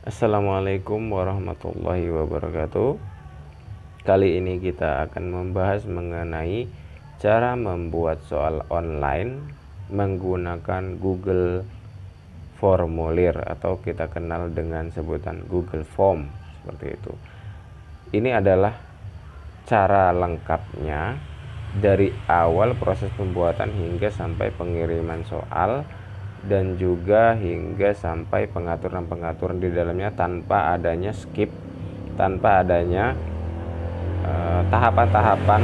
Assalamualaikum warahmatullahi wabarakatuh. Kali ini kita akan membahas mengenai cara membuat soal online menggunakan Google Formulir atau kita kenal dengan sebutan Google Form, seperti itu. Ini adalah cara lengkapnya dari awal proses pembuatan hingga sampai pengiriman soal, dan juga hingga sampai pengaturan-pengaturan di dalamnya tanpa adanya skip, tanpa adanya tahapan-tahapan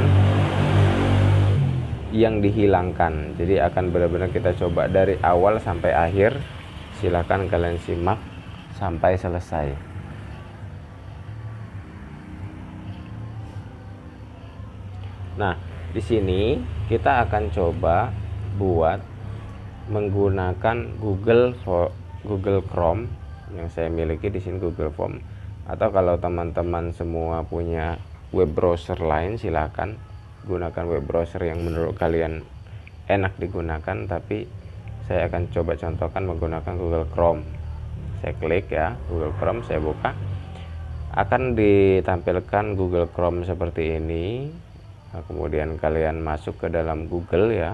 yang dihilangkan. Jadi akan benar-benar kita coba dari awal sampai akhir. Silahkan kalian simak sampai selesai. Nah, di sini kita akan coba buat menggunakan Google Chrome yang saya miliki di sini, Google Form. Atau kalau teman-teman semua punya web browser lain, silakan gunakan web browser yang menurut kalian enak digunakan, tapi saya akan coba contohkan menggunakan Google Chrome. Saya klik ya Google Chrome, saya buka, akan ditampilkan Google Chrome seperti ini. Nah, kemudian kalian masuk ke dalam Google ya,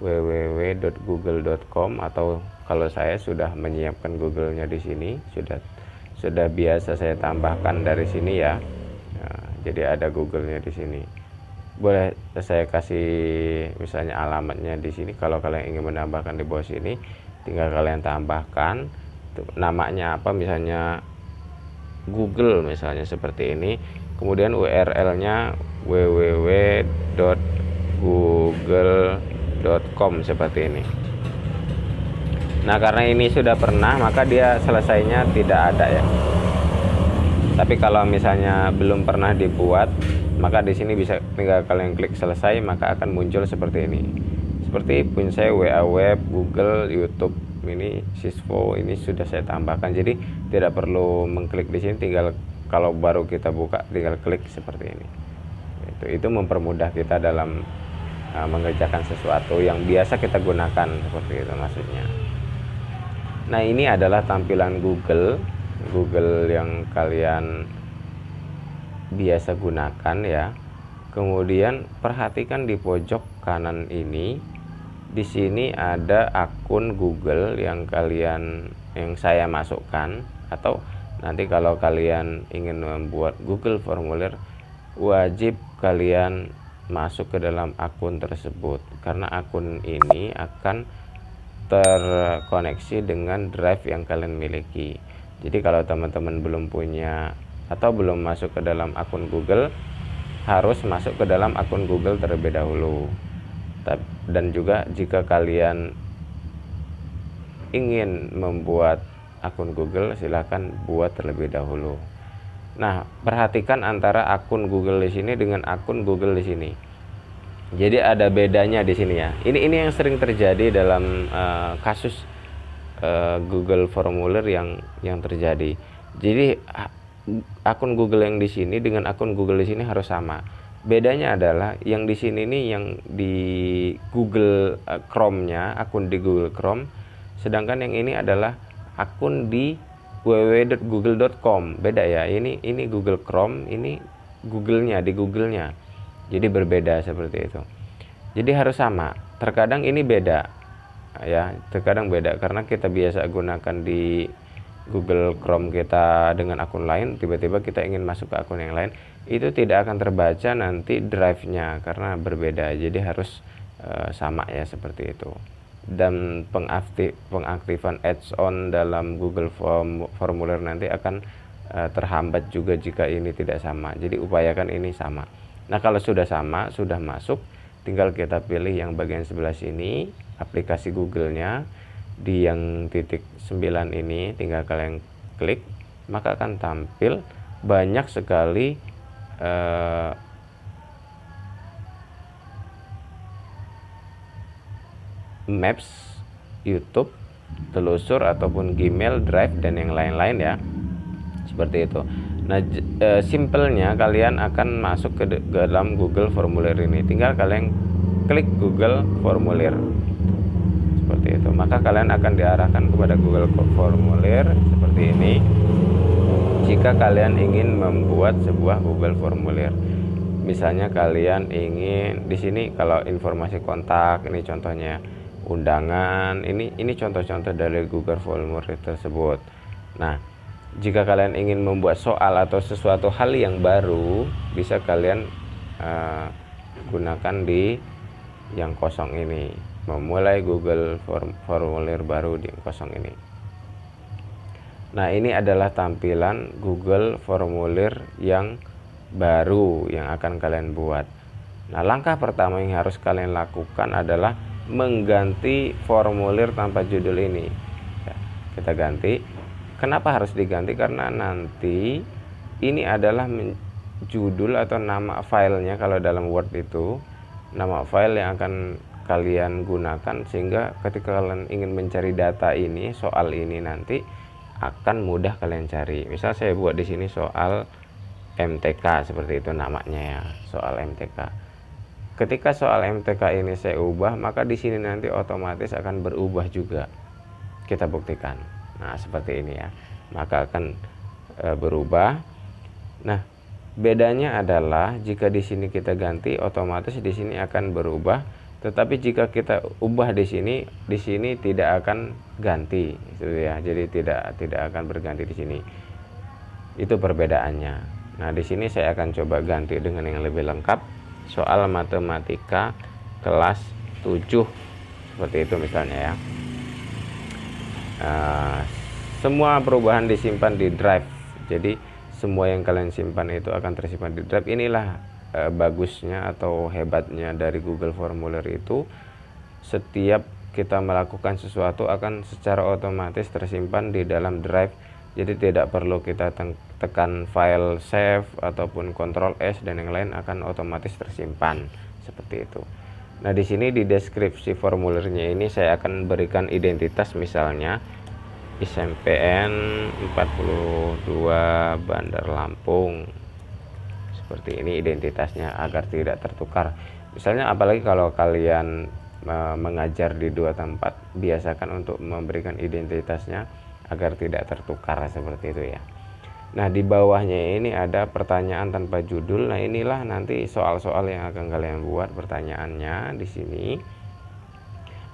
www.google.com, atau kalau saya sudah menyiapkan Google-nya di sini, sudah biasa saya tambahkan dari sini ya. Nah, jadi ada Google-nya di sini. Boleh saya kasih misalnya alamatnya di sini. Kalau kalian ingin menambahkan di bawah sini, tinggal kalian tambahkan namanya apa, misalnya Google misalnya seperti ini. Kemudian URL-nya www.google.com seperti ini. Nah, karena ini sudah pernah, maka dia selesainya tidak ada ya. Tapi kalau misalnya belum pernah dibuat, maka di sini bisa tinggal kalian klik selesai, maka akan muncul seperti ini. Seperti punya saya WA Web, Google, YouTube, ini Sisvo, ini sudah saya tambahkan. Jadi tidak perlu mengklik di sini, tinggal kalau baru kita buka tinggal klik seperti ini. Itu mempermudah kita dalam mengerjakan sesuatu yang biasa kita gunakan, seperti itu maksudnya. Nah, ini adalah tampilan Google yang kalian biasa gunakan ya. Kemudian perhatikan di pojok kanan ini, di sini ada akun Google yang saya masukkan. Atau nanti kalau kalian ingin membuat Google Formulir, wajib kalian masuk ke dalam akun tersebut, karena akun ini akan terkoneksi dengan drive yang kalian miliki. Jadi kalau teman-teman belum punya atau belum masuk ke dalam akun Google, harus masuk ke dalam akun Google terlebih dahulu. Dan juga jika kalian ingin membuat akun Google, silahkan buat terlebih dahulu. Nah, perhatikan antara akun Google di sini dengan akun Google di sini. Jadi ada bedanya di sini ya. Ini yang sering terjadi dalam kasus Google Formulir yang terjadi. Jadi akun Google yang di sini dengan akun Google di sini harus sama. Bedanya adalah yang di sini nih, yang di Google Chrome-nya, akun di Google Chrome, sedangkan yang ini adalah akun di www.google.com. Beda ya. Ini Google Chrome, ini Google-nya, di Google-nya. Jadi berbeda seperti itu. Jadi harus sama. Terkadang ini beda ya, terkadang beda karena kita biasa gunakan di Google Chrome kita dengan akun lain, tiba-tiba kita ingin masuk ke akun yang lain, itu tidak akan terbaca nanti drive-nya karena berbeda. Jadi harus sama ya, seperti itu. Dan pengaktifan add-on dalam Google Formulir nanti akan terhambat juga jika ini tidak sama. Jadi upayakan ini sama. Nah, kalau sudah sama, sudah masuk, tinggal kita pilih yang bagian sebelah sini, aplikasi Google-nya, di yang titik 9 ini tinggal kalian klik, maka akan tampil banyak sekali Maps, YouTube, telusur ataupun Gmail, Drive, dan yang lain-lain ya, seperti itu. Nah, simpelnya kalian akan masuk ke dalam Google Formulir ini, tinggal kalian klik Google Formulir seperti itu, maka kalian akan diarahkan kepada Google Formulir seperti ini. jika kalian ingin membuat sebuah Google formulir. Misalnya kalian ingin di sini, kalau informasi kontak ini contohnya, undangan ini contoh-contoh dari Google formulir tersebut. Nah, jika kalian ingin membuat soal atau sesuatu hal yang baru, bisa kalian gunakan di yang kosong ini, memulai Google formulir baru di yang kosong ini. Nah, ini adalah tampilan Google formulir yang baru yang akan kalian buat. Nah, langkah pertama yang harus kalian lakukan adalah mengganti formulir tanpa judul ini. Ya, kita ganti. Kenapa harus diganti? Karena nanti ini adalah judul atau nama filenya. Kalau dalam Word itu nama file yang akan kalian gunakan, sehingga ketika kalian ingin mencari data ini, soal ini nanti akan mudah kalian cari. Misal saya buat di sini soal MTK, seperti itu namanya ya, soal MTK. Ketika soal MTK ini saya ubah, maka di sini nanti otomatis akan berubah juga. Kita buktikan. Nah, seperti ini ya. Maka akan berubah. Nah, bedanya adalah jika di sini kita ganti, otomatis di sini akan berubah. Tetapi jika kita ubah di sini tidak akan ganti, gitu ya. Jadi tidak akan berganti di sini. Itu perbedaannya. Nah, di sini saya akan coba ganti dengan yang lebih lengkap, soal matematika kelas 7 seperti itu misalnya ya. Semua perubahan disimpan di drive, jadi semua yang kalian simpan itu akan tersimpan di drive. Inilah bagusnya atau hebatnya dari Google Formulir itu, setiap kita melakukan sesuatu akan secara otomatis tersimpan di dalam drive. Jadi tidak perlu kita tekan file save ataupun Ctrl S dan yang lain, akan otomatis tersimpan seperti itu. Nah, di sini di deskripsi formulirnya ini saya akan berikan identitas, misalnya ISMPN 42 Bandar Lampung. Seperti ini identitasnya agar tidak tertukar. Misalnya apalagi kalau kalian mengajar di dua tempat, biasakan untuk memberikan identitasnya agar tidak tertukar seperti itu ya. Nah, di bawahnya ini ada pertanyaan tanpa judul. Nah, inilah nanti soal-soal yang akan kalian buat pertanyaannya di sini.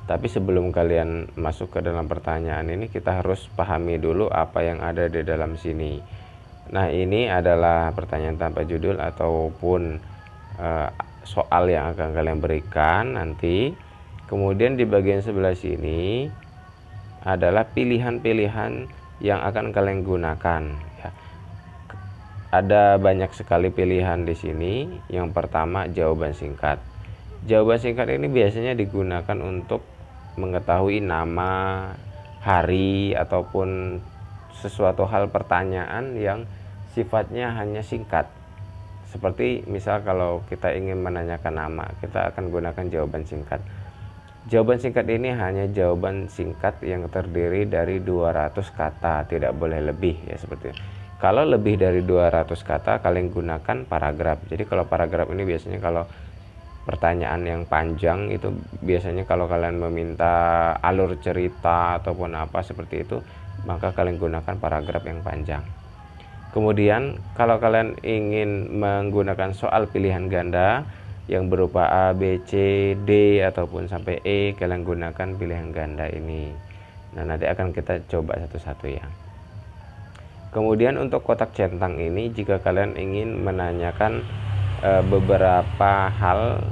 Tapi sebelum kalian masuk ke dalam pertanyaan ini, kita harus pahami dulu apa yang ada di dalam sini. Nah, ini adalah pertanyaan tanpa judul ataupun soal yang akan kalian berikan nanti. Kemudian di bagian sebelah sini adalah pilihan-pilihan yang akan kalian gunakan ya. Ada banyak sekali pilihan di sini. Yang pertama, jawaban singkat. Jawaban singkat ini biasanya digunakan untuk mengetahui nama, hari, ataupun sesuatu hal pertanyaan yang sifatnya hanya singkat. Seperti misal kalau kita ingin menanyakan nama, kita akan gunakan jawaban singkat. Jawaban singkat ini hanya jawaban singkat yang terdiri dari 200 kata, tidak boleh lebih ya, seperti itu. Kalau lebih dari 200 kata, kalian gunakan paragraf. Jadi kalau paragraf ini biasanya kalau pertanyaan yang panjang itu, biasanya kalau kalian meminta alur cerita ataupun apa seperti itu, maka kalian gunakan paragraf yang panjang. Kemudian kalau kalian ingin menggunakan soal pilihan ganda yang berupa A, B, C, D ataupun sampai E, kalian gunakan pilihan ganda ini. Nah, nanti akan kita coba satu-satu ya. Kemudian untuk kotak centang ini, jika kalian ingin menanyakan beberapa hal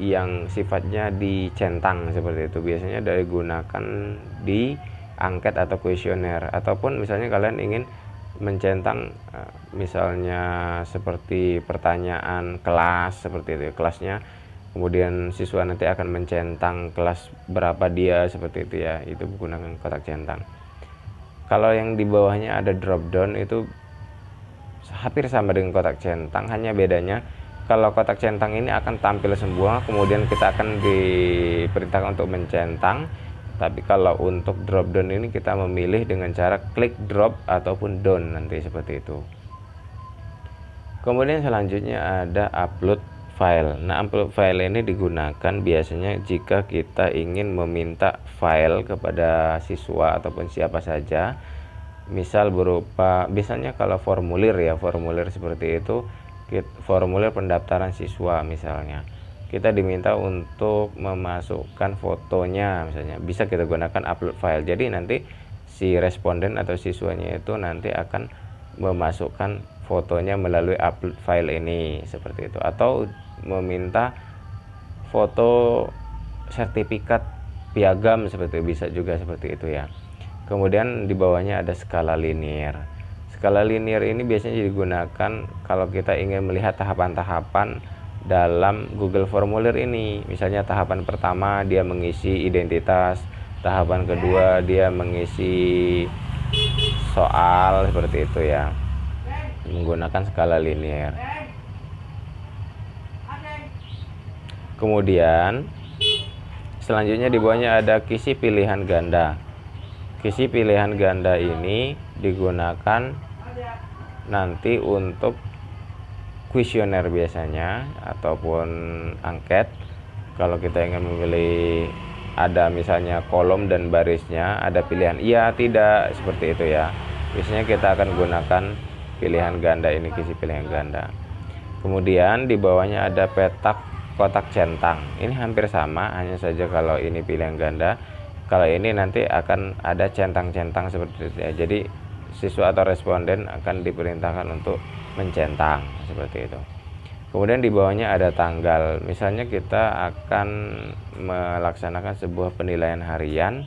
yang sifatnya dicentang seperti itu, biasanya digunakan di angket atau kuesioner, ataupun misalnya kalian ingin mencentang misalnya seperti pertanyaan kelas seperti itu, kelasnya, kemudian siswa nanti akan mencentang kelas berapa dia seperti itu ya, itu menggunakan kotak centang. Kalau yang di bawahnya ada drop down, itu hampir sama dengan kotak centang, hanya bedanya kalau kotak centang ini akan tampil semua, kemudian kita akan diperintahkan untuk mencentang. Tapi kalau untuk drop down ini kita memilih dengan cara klik drop ataupun down nanti seperti itu. Kemudian selanjutnya ada upload file. Nah, upload file ini digunakan biasanya jika kita ingin meminta file kepada siswa ataupun siapa saja Misal berupa, misalnya kalau formulir ya, formulir seperti itu, formulir pendaftaran siswa misalnya, kita diminta untuk memasukkan fotonya misalnya, bisa kita gunakan upload file. Jadi nanti si responden atau siswanya itu nanti akan memasukkan fotonya melalui upload file ini, seperti itu. Atau meminta foto sertifikat piagam, seperti itu, bisa juga seperti itu ya. Kemudian di bawahnya ada skala linear. Skala linear ini biasanya digunakan kalau kita ingin melihat tahapan-tahapan dalam Google Formulir ini. Misalnya tahapan pertama dia mengisi identitas, tahapan kedua dia mengisi soal, seperti itu ya, menggunakan skala linear. Kemudian selanjutnya di bawahnya ada kisi pilihan ganda. Kisi pilihan ganda ini digunakan nanti untuk kuesioner biasanya ataupun angket. Kalau kita ingin memilih, ada misalnya kolom dan barisnya, ada pilihan iya tidak, seperti itu ya. Biasanya kita akan gunakan pilihan ganda ini, kisi pilihan ganda. Kemudian di bawahnya ada petak kotak centang. Ini hampir sama, hanya saja kalau ini pilihan ganda, kalau ini nanti akan ada centang-centang seperti itu ya. Jadi siswa atau responden akan diperintahkan untuk mencentang, seperti itu. Kemudian di bawahnya ada tanggal. Misalnya kita akan melaksanakan sebuah penilaian harian.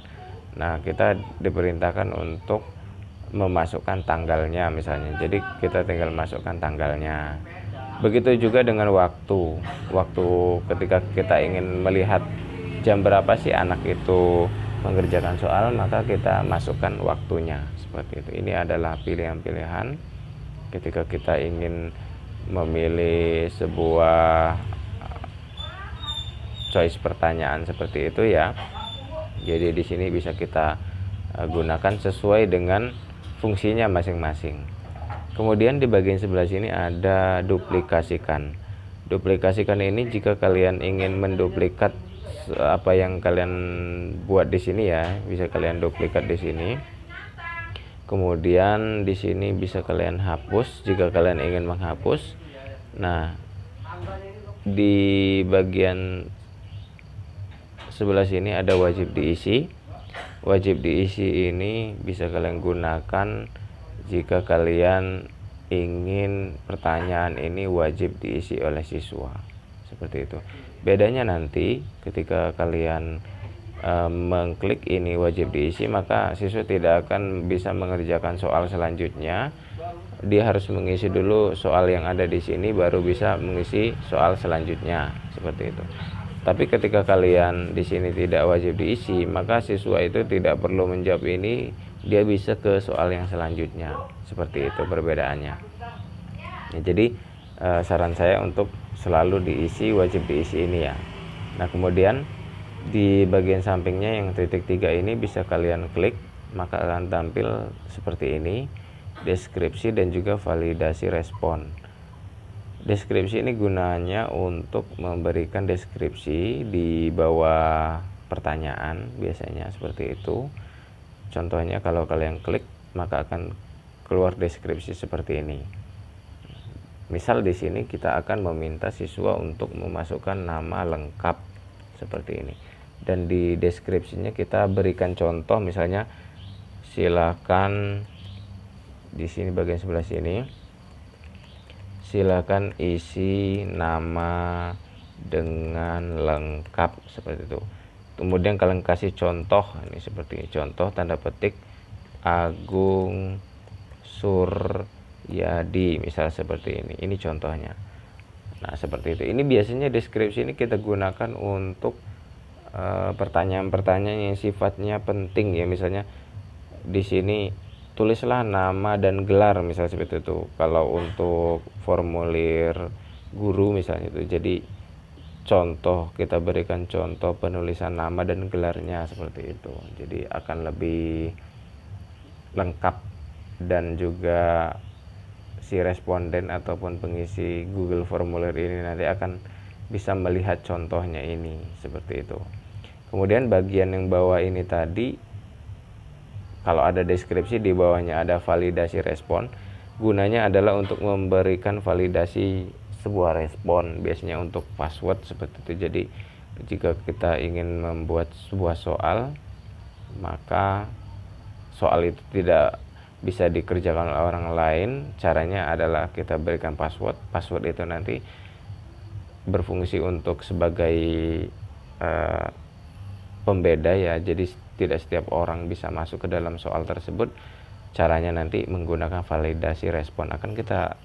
Nah, kita diperintahkan untuk memasukkan tanggalnya misalnya. Jadi kita tinggal masukkan tanggalnya. Begitu juga dengan waktu. Waktu ketika kita ingin melihat jam berapa sih anak itu mengerjakan soal, maka kita masukkan waktunya, seperti itu. Ini adalah pilihan-pilihan ketika kita ingin memilih sebuah choice pertanyaan seperti itu ya. Jadi di sini bisa kita gunakan sesuai dengan fungsinya masing-masing. Kemudian di bagian sebelah sini ada duplikasikan. Duplikasikan ini jika kalian ingin menduplikat apa yang kalian buat di sini ya, bisa kalian duplikat di sini. Kemudian di sini bisa kalian hapus jika kalian ingin menghapus. Nah, di bagian sebelah sini ada wajib diisi. Wajib diisi ini bisa kalian gunakan jika kalian ingin pertanyaan ini wajib diisi oleh siswa, seperti itu. Bedanya nanti ketika kalian mengklik ini wajib diisi, maka siswa tidak akan bisa mengerjakan soal selanjutnya. Dia harus mengisi dulu soal yang ada di sini, baru bisa mengisi soal selanjutnya, seperti itu. Tapi ketika kalian di sini tidak wajib diisi, maka siswa itu tidak perlu menjawab ini, dia bisa ke soal yang selanjutnya, seperti itu perbedaannya. Ya, jadi saran saya untuk selalu diisi, wajib diisi ini ya. Nah, kemudian di bagian sampingnya yang titik 3 ini bisa kalian klik, maka akan tampil seperti ini, deskripsi dan juga validasi respon. Deskripsi ini gunanya untuk memberikan deskripsi di bawah pertanyaan, biasanya seperti itu. Contohnya kalau kalian klik, maka akan keluar deskripsi seperti ini. Misal di sini kita akan meminta siswa untuk memasukkan nama lengkap seperti ini. Dan di deskripsinya kita berikan contoh, misalnya silakan di sini bagian sebelah sini, silakan isi nama dengan lengkap, seperti itu. Kemudian kalian kasih contoh, ini seperti ini, contoh tanda petik Agung Suryadi, misal seperti ini contohnya. Nah, seperti itu. Ini biasanya deskripsi ini kita gunakan untuk pertanyaan-pertanyaan yang sifatnya penting ya. Misalnya di sini tulislah nama dan gelar, misal seperti itu. Kalau untuk formulir guru misalnya itu, jadi contoh, kita berikan contoh penulisan nama dan gelarnya seperti itu. Jadi akan lebih lengkap, dan juga si responden ataupun pengisi Google Formulir ini nanti akan bisa melihat contohnya ini, seperti itu. Kemudian bagian yang bawah ini tadi kalau ada deskripsi di bawahnya ada validasi respon. Gunanya adalah untuk memberikan validasi sebuah respon, biasanya untuk password seperti itu. Jadi jika kita ingin membuat sebuah soal, maka soal itu tidak bisa dikerjakan oleh orang lain. Caranya adalah kita berikan password. Password itu nanti berfungsi untuk sebagai pembeda ya, jadi tidak setiap orang bisa masuk ke dalam soal tersebut. Caranya nanti menggunakan validasi respon, akan kita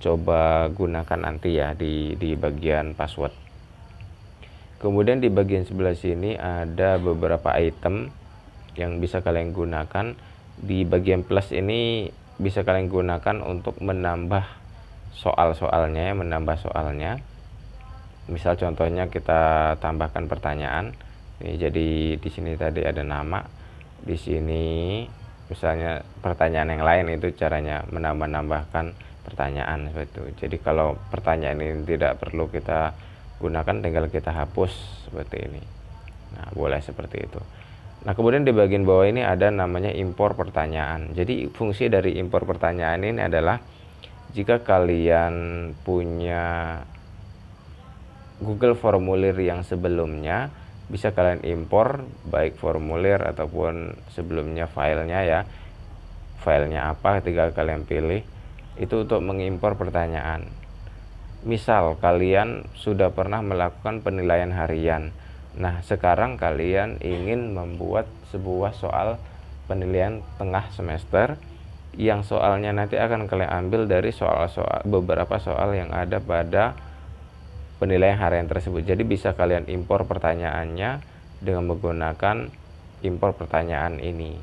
coba gunakan nanti ya di bagian password. Kemudian di bagian sebelah sini ada beberapa item yang bisa kalian gunakan. Di bagian plus ini bisa kalian gunakan untuk menambah soalnya ya, menambah soalnya. Misal contohnya kita tambahkan pertanyaan. Ini jadi di sini tadi ada nama, di sini misalnya pertanyaan yang lain, itu caranya menambahkan pertanyaan seperti itu. Jadi kalau pertanyaan ini tidak perlu kita gunakan, tinggal kita hapus seperti ini. Nah, boleh seperti itu. Nah, kemudian di bagian bawah ini ada namanya impor pertanyaan. Jadi fungsi dari impor pertanyaan ini adalah jika kalian punya Google formulir yang sebelumnya, bisa kalian impor baik formulir ataupun sebelumnya filenya ya. Filenya apa, tinggal kalian pilih. Itu untuk mengimpor pertanyaan. Misal kalian sudah pernah melakukan penilaian harian. Nah, sekarang kalian ingin membuat sebuah soal penilaian tengah semester yang soalnya nanti akan kalian ambil dari beberapa soal yang ada pada penilaian harian tersebut. Jadi bisa kalian impor pertanyaannya dengan menggunakan impor pertanyaan ini.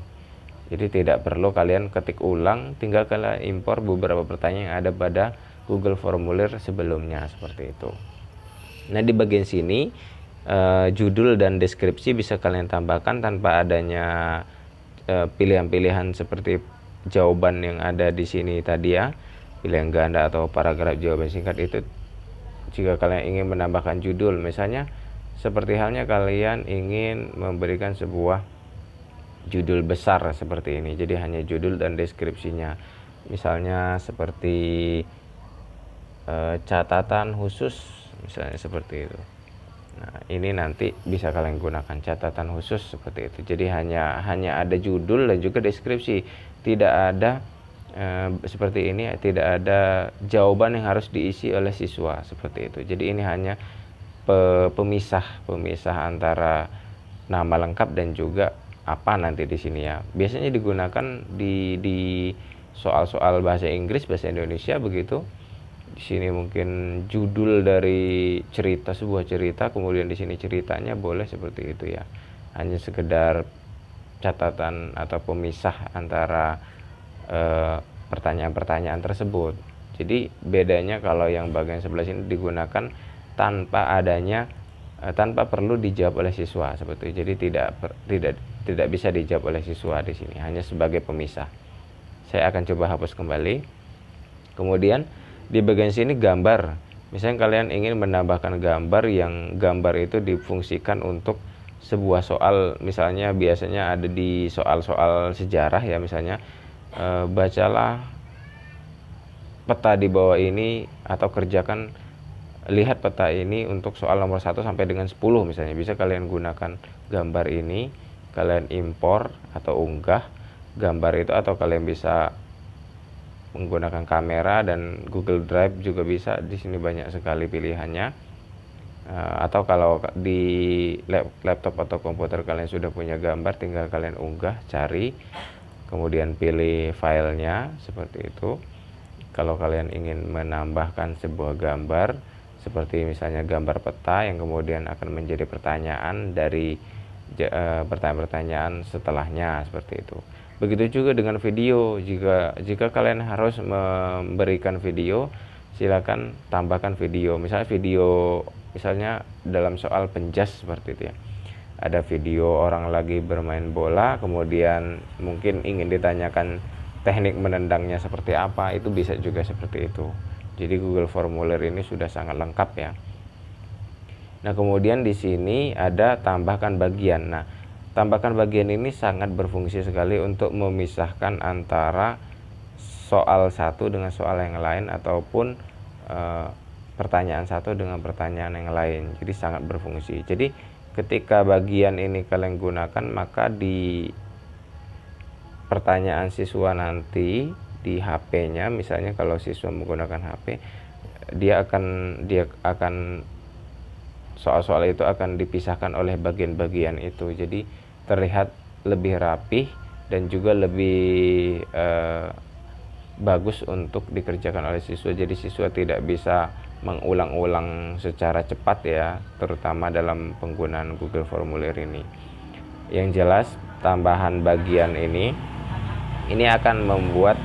Jadi tidak perlu kalian ketik ulang, tinggal kalian impor beberapa pertanyaan yang ada pada Google formulir sebelumnya seperti itu. Nah, di bagian sini judul dan deskripsi bisa kalian tambahkan tanpa adanya pilihan-pilihan seperti jawaban yang ada di sini tadi ya, pilihan ganda atau paragraf jawaban singkat. Itu jika kalian ingin menambahkan judul, misalnya seperti halnya kalian ingin memberikan sebuah judul besar seperti ini, jadi hanya judul dan deskripsinya, misalnya seperti catatan khusus, misalnya seperti itu. Nah, ini nanti bisa kalian gunakan catatan khusus seperti itu. Jadi hanya ada judul dan juga deskripsi, tidak ada seperti ini, tidak ada jawaban yang harus diisi oleh siswa seperti itu. Jadi ini hanya pemisah antara nama lengkap dan juga apa nanti di sini ya. Biasanya digunakan di soal-soal bahasa Inggris, bahasa Indonesia begitu. Di sini mungkin judul dari sebuah cerita, kemudian di sini ceritanya, boleh seperti itu ya. Hanya sekedar catatan atau pemisah antara pertanyaan-pertanyaan tersebut. Jadi bedanya kalau yang bagian sebelah sini digunakan tanpa perlu dijawab oleh siswa seperti itu. Jadi tidak bisa dijawab oleh siswa di sini, hanya sebagai pemisah. Saya akan coba hapus kembali. Kemudian di bagian sini gambar. Misalnya kalian ingin menambahkan gambar, yang gambar itu difungsikan untuk sebuah soal, misalnya biasanya ada di soal-soal sejarah ya, misalnya bacalah peta di bawah ini atau kerjakan, lihat peta ini untuk soal nomor 1 sampai dengan 10 misalnya. Bisa kalian gunakan gambar ini, kalian impor atau unggah gambar itu, atau kalian bisa menggunakan kamera dan Google Drive juga bisa. Di sini banyak sekali pilihannya. Atau kalau di laptop atau komputer kalian sudah punya gambar, tinggal kalian unggah, cari, kemudian pilih filenya seperti itu. Kalau kalian ingin menambahkan sebuah gambar seperti misalnya gambar peta yang kemudian akan menjadi pertanyaan dari pertanyaan-pertanyaan setelahnya seperti itu. Begitu juga dengan video. Jika kalian harus memberikan video, silakan tambahkan video. Misalnya dalam soal penjas seperti itu ya. Ada video orang lagi bermain bola, kemudian mungkin ingin ditanyakan teknik menendangnya seperti apa, itu bisa juga seperti itu. Jadi Google Formulir ini sudah sangat lengkap ya. Nah, kemudian di sini ada tambahkan bagian. Nah, tambahkan bagian ini sangat berfungsi sekali untuk memisahkan antara soal satu dengan soal yang lain, ataupun pertanyaan satu dengan pertanyaan yang lain. Jadi sangat berfungsi. Jadi ketika bagian ini kalian gunakan, maka di pertanyaan siswa nanti di HP-nya, misalnya kalau siswa menggunakan HP, dia akan soal-soal itu akan dipisahkan oleh bagian-bagian itu. Jadi terlihat lebih rapih dan juga lebih bagus untuk dikerjakan oleh siswa. Jadi siswa tidak bisa mengulang-ulang secara cepat ya, terutama dalam penggunaan Google Formulir ini. Yang jelas tambahan bagian ini akan membuat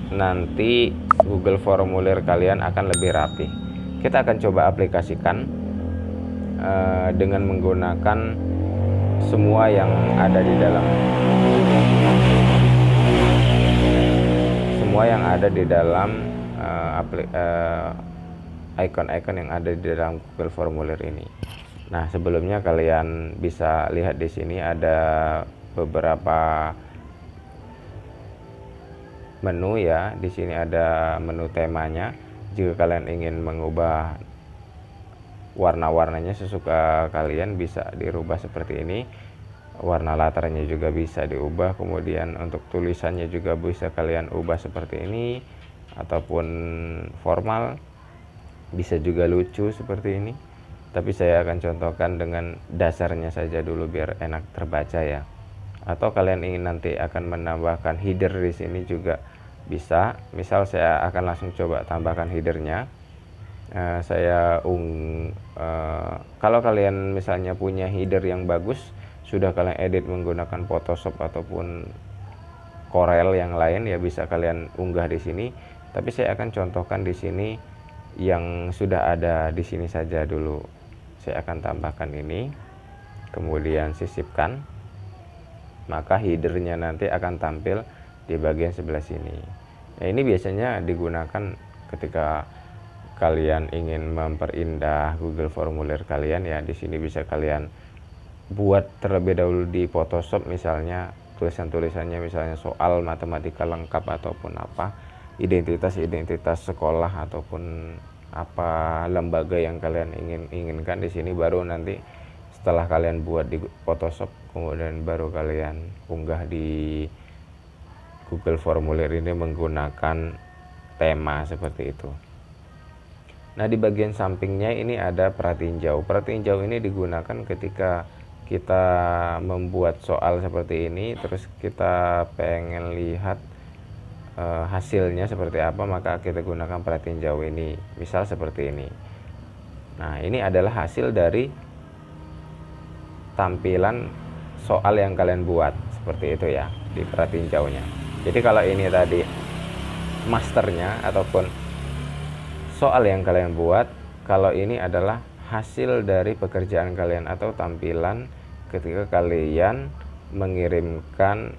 nanti Google Formulir kalian akan lebih rapi. Kita akan coba aplikasikan dengan menggunakan semua yang ada di dalam icon-icon yang ada di dalam Google Formulir ini. Nah, sebelumnya kalian bisa lihat di sini ada beberapa menu ya. Di sini ada menu temanya. Jika kalian ingin mengubah warna-warnanya sesuka kalian, bisa dirubah seperti ini. Warna latarnya juga bisa diubah. Kemudian untuk tulisannya juga bisa kalian ubah seperti ini, ataupun formal, bisa juga lucu seperti ini. Tapi saya akan contohkan dengan dasarnya saja dulu biar enak terbaca ya. Atau kalian ingin nanti akan menambahkan header di sini juga bisa. Misal saya akan langsung coba tambahkan headernya. Kalau kalian misalnya punya header yang bagus, sudah kalian edit menggunakan Photoshop ataupun Corel yang lain ya, bisa kalian unggah di sini. Tapi saya akan contohkan di sini yang sudah ada di sini saja dulu. Saya akan tambahkan ini, kemudian sisipkan, maka headernya nanti akan tampil di bagian sebelah sini. Nah, ini biasanya digunakan ketika kalian ingin memperindah Google Formulir kalian ya. Di sini bisa kalian buat terlebih dahulu di Photoshop, misalnya tulisan-tulisannya, misalnya soal matematika lengkap ataupun apa, identitas sekolah ataupun apa lembaga yang kalian inginkan di sini. Baru nanti setelah kalian buat di Photoshop, kemudian baru kalian unggah di Google Formulir ini menggunakan tema seperti itu. Nah, di bagian sampingnya ini ada pratinjau. Pratinjau ini digunakan ketika kita membuat soal seperti ini, terus kita pengen lihat hasilnya seperti apa, maka kita gunakan pratinjau ini. Misal seperti ini. Nah, ini adalah hasil dari tampilan soal yang kalian buat seperti itu ya, di pratinjaunya. Jadi kalau ini tadi masternya ataupun soal yang kalian buat, kalau ini adalah hasil dari pekerjaan kalian atau tampilan ketika kalian mengirimkan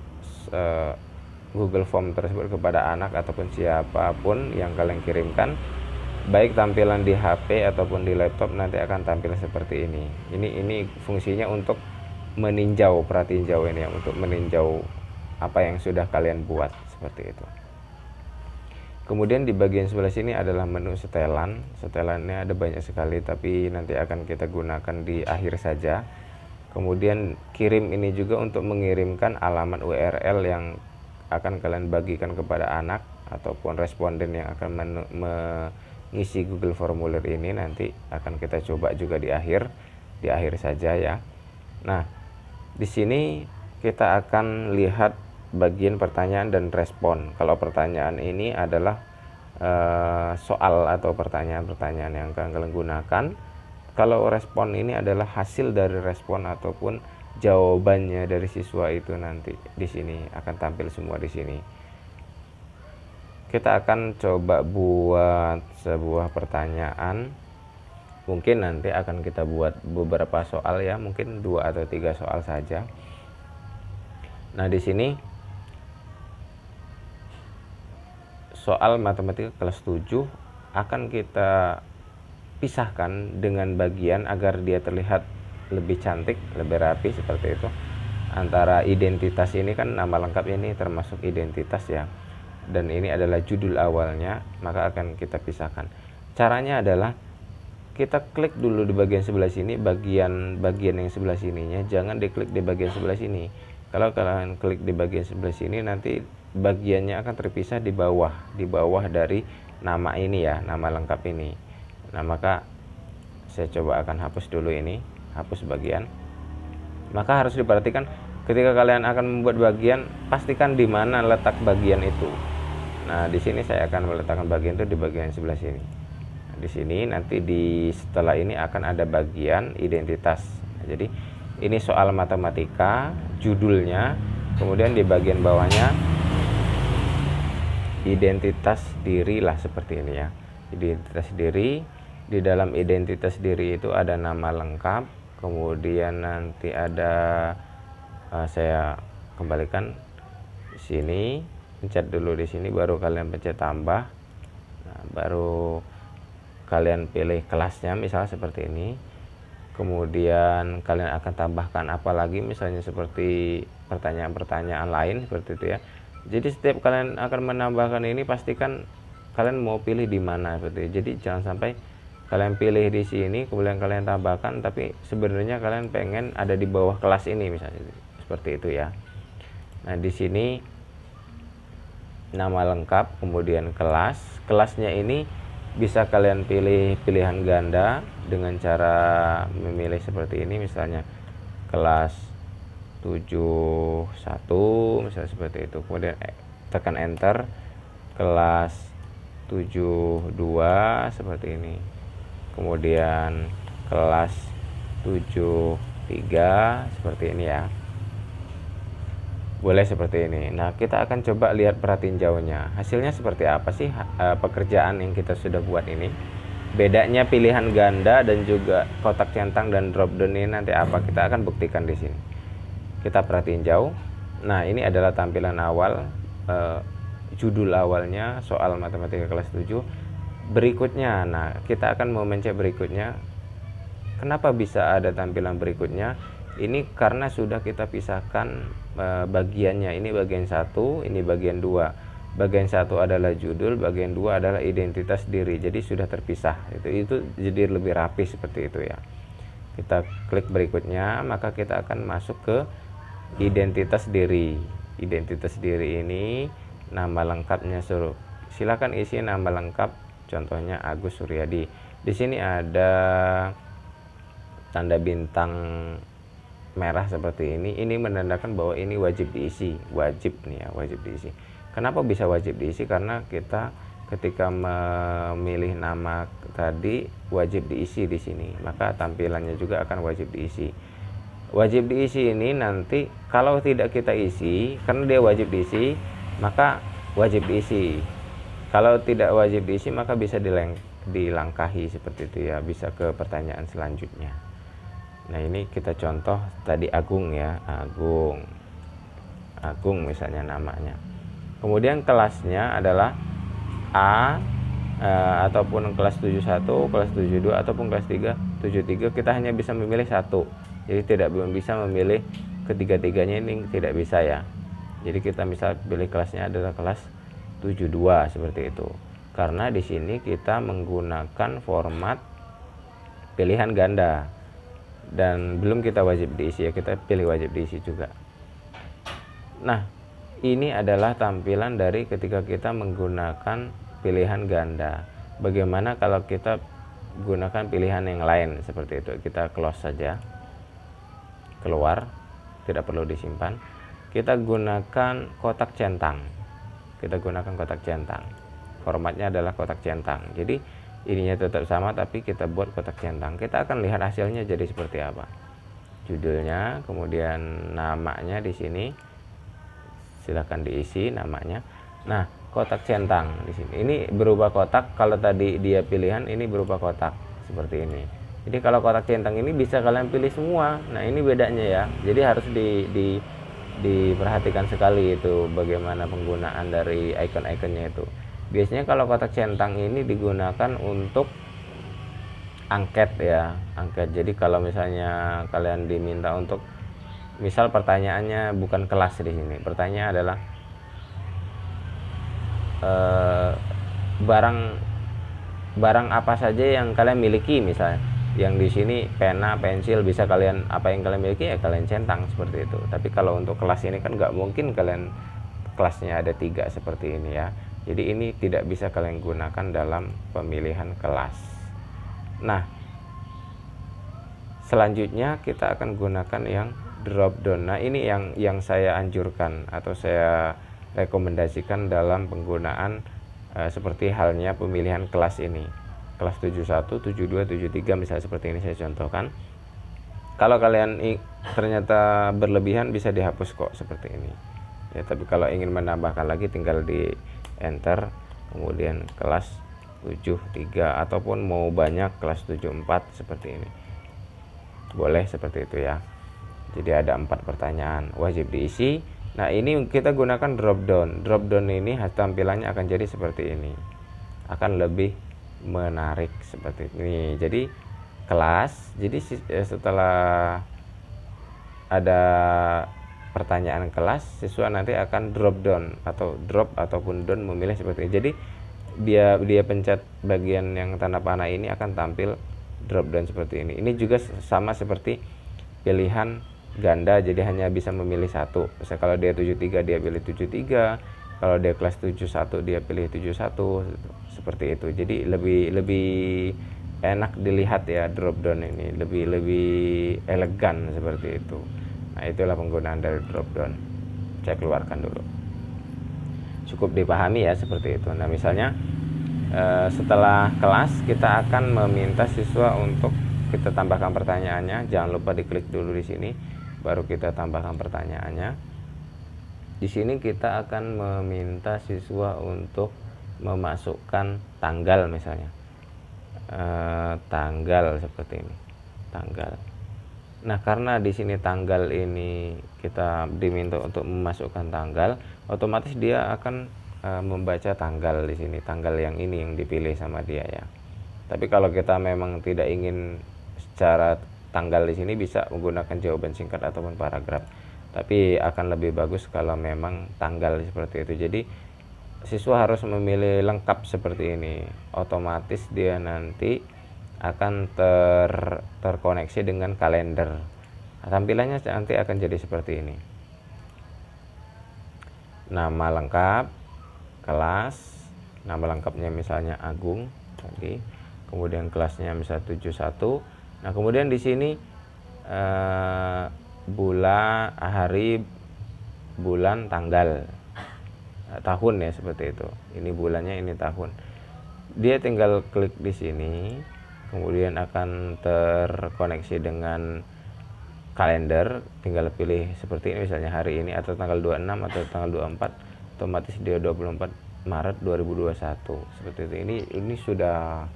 Google Form tersebut kepada anak ataupun siapapun yang kalian kirimkan, baik tampilan di HP ataupun di laptop nanti akan tampil seperti ini. Ini fungsinya untuk meninjau, pratinjau ini ya, untuk meninjau apa yang sudah kalian buat seperti itu. Kemudian di bagian sebelah sini adalah menu setelan. Setelannya ada banyak sekali, tapi nanti akan kita gunakan di akhir saja. Kemudian kirim ini juga untuk mengirimkan alamat URL yang akan kalian bagikan kepada anak ataupun responden yang akan mengisi Google Formulir ini. Nanti akan kita coba juga di akhir saja ya. Nah, di sini kita akan lihat bagian pertanyaan dan respon. Kalau pertanyaan ini adalah soal atau pertanyaan-pertanyaan yang akan kalian gunakan. Kalau respon ini adalah hasil dari respon ataupun jawabannya dari siswa itu, nanti di sini akan tampil semua di sini. Kita akan coba buat sebuah pertanyaan. Mungkin nanti akan kita buat beberapa soal ya, mungkin 2 atau 3 soal saja. Nah, di sini soal matematika kelas 7 akan kita pisahkan dengan bagian agar dia terlihat lebih cantik, lebih rapi seperti itu. Antara identitas ini kan nama lengkapnya ini termasuk identitas ya, dan ini adalah judul awalnya, maka akan kita pisahkan. Caranya adalah kita klik dulu di bagian sebelah sini, bagian yang sebelah sininya jangan diklik di bagian sebelah sini. Kalau kalian klik di bagian sebelah sini, nanti bagiannya akan terpisah di bawah dari nama ini ya, nama lengkap ini. Nah, maka saya coba akan hapus dulu ini, hapus bagian. Maka harus diperhatikan ketika kalian akan membuat bagian, pastikan di mana letak bagian itu. Nah, di sini saya akan meletakkan bagian itu di bagian sebelah sini. Nah, di sini nanti setelah ini akan ada bagian identitas. Nah, jadi ini soal matematika, judulnya, kemudian di bagian bawahnya identitas diri lah, seperti ini ya. Identitas diri, di dalam identitas diri itu ada nama lengkap, kemudian nanti ada saya kembalikan di sini, pencet dulu di sini, baru kalian pencet tambah. Nah, baru kalian pilih kelasnya, misalnya seperti ini. Kemudian kalian akan tambahkan apa lagi, misalnya seperti pertanyaan-pertanyaan lain seperti itu ya. Jadi setiap kalian akan menambahkan ini, pastikan kalian mau pilih di mana seperti itu. Jadi jangan sampai kalian pilih di sini kemudian kalian tambahkan, tapi sebenarnya kalian pengen ada di bawah kelas ini, misalnya seperti itu ya. Nah, di sini nama lengkap, kemudian kelasnya ini bisa kalian pilih pilihan ganda dengan cara memilih seperti ini, misalnya kelas 71 misalnya seperti itu, kemudian tekan enter, kelas 72 seperti ini, kemudian kelas 73 seperti ini ya, boleh seperti ini. Nah, kita akan coba lihat pratinjaunya, hasilnya seperti apa sih pekerjaan yang kita sudah buat ini. Bedanya pilihan ganda dan juga kotak centang dan drop down ini nanti apa, kita akan buktikan di sini. Kita pratinjau. Nah, ini adalah tampilan awal, judul awalnya soal matematika kelas 7. Berikutnya, nah kita akan memencet berikutnya. Kenapa bisa ada tampilan berikutnya? Ini karena sudah kita pisahkan bagiannya. Ini bagian 1, ini bagian 2. Bagian 1 adalah judul, bagian 2 adalah identitas diri. Jadi sudah terpisah. Itu jadi lebih rapi seperti itu ya. Kita klik berikutnya, maka kita akan masuk ke identitas diri. Identitas diri ini nama lengkapnya suruh. Silakan isi nama lengkap, contohnya Agus Suryadi. Di sini ada tanda bintang merah seperti ini menandakan bahwa ini wajib diisi, wajib nih ya, wajib diisi. Kenapa bisa wajib diisi? Karena kita ketika memilih nama tadi wajib diisi di sini, maka tampilannya juga akan wajib diisi. Wajib diisi ini nanti kalau tidak kita isi, karena dia wajib diisi, maka wajib diisi. Kalau tidak wajib diisi, maka bisa dilangkahi seperti itu ya, bisa ke pertanyaan selanjutnya. Nah, ini kita contoh tadi Agung ya, Agung misalnya namanya. Kemudian kelasnya adalah A, ataupun kelas 71, kelas 72, ataupun kelas 73, kita hanya bisa memilih satu. Jadi belum bisa memilih ketiga-tiganya, ini tidak bisa ya. Jadi kita misal pilih kelasnya adalah kelas 72 seperti itu. Karena di sini kita menggunakan format pilihan ganda. Dan belum kita wajib diisi ya, kita pilih wajib diisi juga. Nah, ini adalah tampilan dari ketika kita menggunakan pilihan ganda. Bagaimana kalau kita gunakan pilihan yang lain seperti itu? Kita close saja, keluar, tidak perlu disimpan. Kita gunakan kotak centang. Kita gunakan kotak centang. Formatnya adalah kotak centang. Jadi ininya tetap sama, tapi kita buat kotak centang. Kita akan lihat hasilnya jadi seperti apa. Judulnya, kemudian namanya di sini. Silakan diisi namanya. Nah, kotak centang di sini. Ini berupa kotak. Kalau tadi dia pilihan, ini berupa kotak seperti ini. Jadi kalau kotak centang ini bisa kalian pilih semua. Nah, ini bedanya ya. Jadi harus diperhatikan sekali itu bagaimana penggunaan dari icon-iconnya itu. Biasanya kalau kotak centang ini digunakan untuk angket ya, angket. Jadi kalau misalnya kalian diminta untuk, misal pertanyaannya bukan kelas di sini, pertanyaan adalah barang barang apa saja yang kalian miliki, misalnya yang di sini pena, pensil, bisa kalian, apa yang kalian miliki ya kalian centang seperti itu. Tapi kalau untuk kelas ini kan nggak mungkin kalian kelasnya ada 3 seperti ini ya. Jadi ini tidak bisa kalian gunakan dalam pemilihan kelas. Nah, selanjutnya kita akan gunakan yang drop down. Nah, ini yang saya anjurkan atau saya rekomendasikan dalam penggunaan seperti halnya pemilihan kelas ini. Kelas 71, 72, 73 misalnya seperti ini saya contohkan. Kalau kalian ternyata berlebihan bisa dihapus kok seperti ini. Ya, tapi kalau ingin menambahkan lagi tinggal di enter, kemudian kelas 73 ataupun mau banyak kelas 74 seperti ini. Boleh seperti itu ya. Jadi ada 4 pertanyaan wajib diisi. Nah, ini kita gunakan drop down. Drop down ini tampilannya akan jadi seperti ini. Akan lebih menarik seperti ini. Jadi kelas, jadi setelah ada pertanyaan kelas, siswa nanti akan drop down atau drop ataupun down memilih seperti ini. Jadi dia pencet bagian yang tanda panah ini akan tampil drop down seperti ini. Ini juga sama seperti pilihan ganda, jadi hanya bisa memilih satu. Misalnya kalau dia 73 dia pilih 73, kalau dia kelas 71 dia pilih 71, seperti itu. Jadi lebih enak dilihat ya drop down ini, lebih elegan seperti itu. Nah, itulah penggunaan dari drop down. Saya keluarkan dulu. Cukup dipahami ya seperti itu. Nah, misalnya setelah kelas kita akan meminta siswa untuk kita tambahkan pertanyaannya. Jangan lupa diklik dulu di sini, baru kita tambahkan pertanyaannya. Di sini kita akan meminta siswa untuk memasukkan tanggal, misalnya tanggal seperti ini, tanggal. Nah, karena di sini tanggal ini kita diminta untuk memasukkan tanggal, otomatis dia akan membaca tanggal di sini, tanggal yang ini yang dipilih sama dia ya. Tapi kalau kita memang tidak ingin secara tanggal di sini, bisa menggunakan jawaban singkat ataupun paragraf. Tapi akan lebih bagus kalau memang tanggal seperti itu. Jadi siswa harus memilih lengkap seperti ini. Otomatis dia nanti akan terkoneksi dengan kalender. Tampilannya nanti akan jadi seperti ini. Nama lengkap, kelas, nama lengkapnya misalnya Agung tadi. Kemudian kelasnya misalnya 71. Nah, kemudian di sini bulan, hari, bulan, tanggal, tahun ya seperti itu. Ini bulannya, ini tahun. Dia tinggal klik di sini, kemudian akan terkoneksi dengan kalender. Tinggal pilih seperti ini, misalnya hari ini atau tanggal 26 atau tanggal 24. Otomatis dia 24 Maret 2021 seperti itu. Ini sudah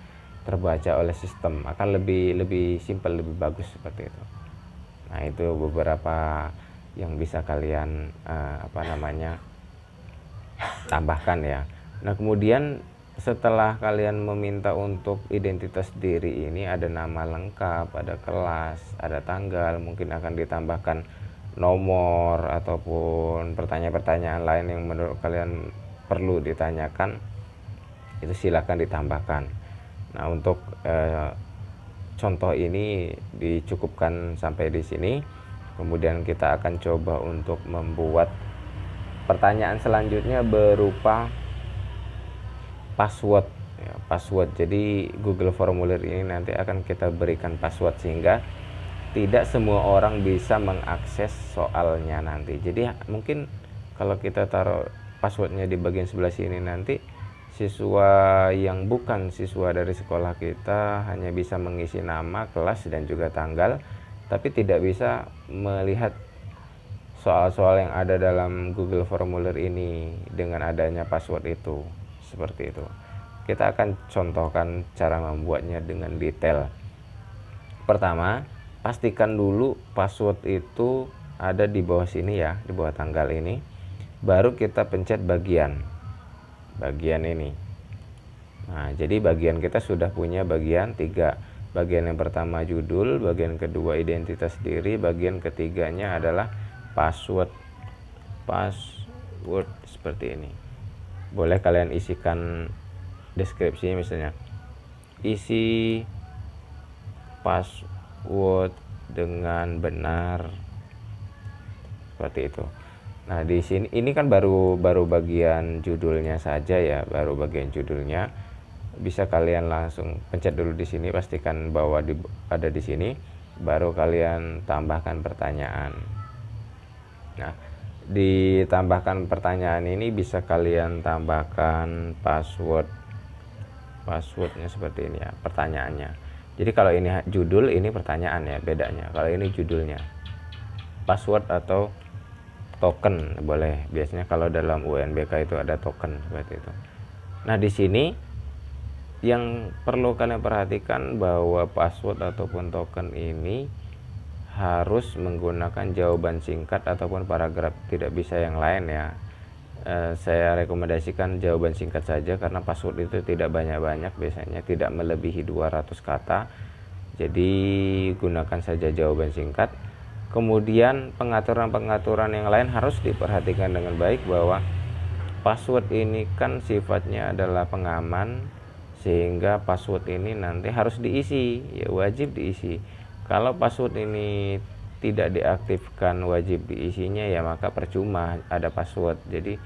terbaca oleh sistem, akan lebih simpel, lebih bagus seperti itu. Nah, itu beberapa yang bisa kalian tambahkan ya. Nah, kemudian setelah kalian meminta untuk identitas diri ini, ada nama lengkap, ada kelas, ada tanggal, mungkin akan ditambahkan nomor ataupun pertanyaan-pertanyaan lain yang menurut kalian perlu ditanyakan, itu silakan ditambahkan. Nah, untuk contoh ini dicukupkan sampai di sini. Kemudian kita akan coba untuk membuat pertanyaan selanjutnya berupa password ya, password. Jadi Google Formulir ini nanti akan kita berikan password sehingga tidak semua orang bisa mengakses soalnya nanti. Jadi mungkin kalau kita taruh passwordnya di bagian sebelah sini, nanti siswa yang bukan siswa dari sekolah kita hanya bisa mengisi nama, kelas, dan juga tanggal, tapi tidak bisa melihat soal-soal yang ada dalam Google Formulir ini dengan adanya password itu. Seperti itu. Kita akan contohkan cara membuatnya dengan detail. Pertama, pastikan dulu password itu ada di bawah sini ya, di bawah tanggal ini. Baru kita pencet bagian ini. Nah, jadi bagian kita sudah punya bagian 3. Bagian yang pertama judul, bagian kedua identitas diri, bagian ketiganya adalah password. Password seperti ini. Boleh kalian isikan deskripsinya, misalnya isi password dengan benar, seperti itu. Nah, di sini ini kan baru bagian judulnya saja ya, baru bagian judulnya. Bisa kalian langsung pencet dulu di sini, pastikan bahwa ada di sini, baru kalian tambahkan pertanyaan. Nah, ditambahkan pertanyaan ini bisa kalian tambahkan passwordnya seperti ini ya, pertanyaannya. Jadi kalau ini judul, ini pertanyaan ya, bedanya. Kalau ini judulnya, password atau token boleh. Biasanya kalau dalam UNBK itu ada token seperti itu. Nah, di sini yang perlu kalian perhatikan bahwa password ataupun token ini harus menggunakan jawaban singkat ataupun paragraf, tidak bisa yang lain ya. Saya rekomendasikan jawaban singkat saja karena password itu tidak banyak-banyak, biasanya tidak melebihi 200 kata. Jadi gunakan saja jawaban singkat. Kemudian pengaturan-pengaturan yang lain harus diperhatikan dengan baik, bahwa password ini kan sifatnya adalah pengaman, sehingga password ini nanti harus diisi ya, wajib diisi. Kalau password ini tidak diaktifkan wajib diisinya ya, maka percuma ada password. Jadi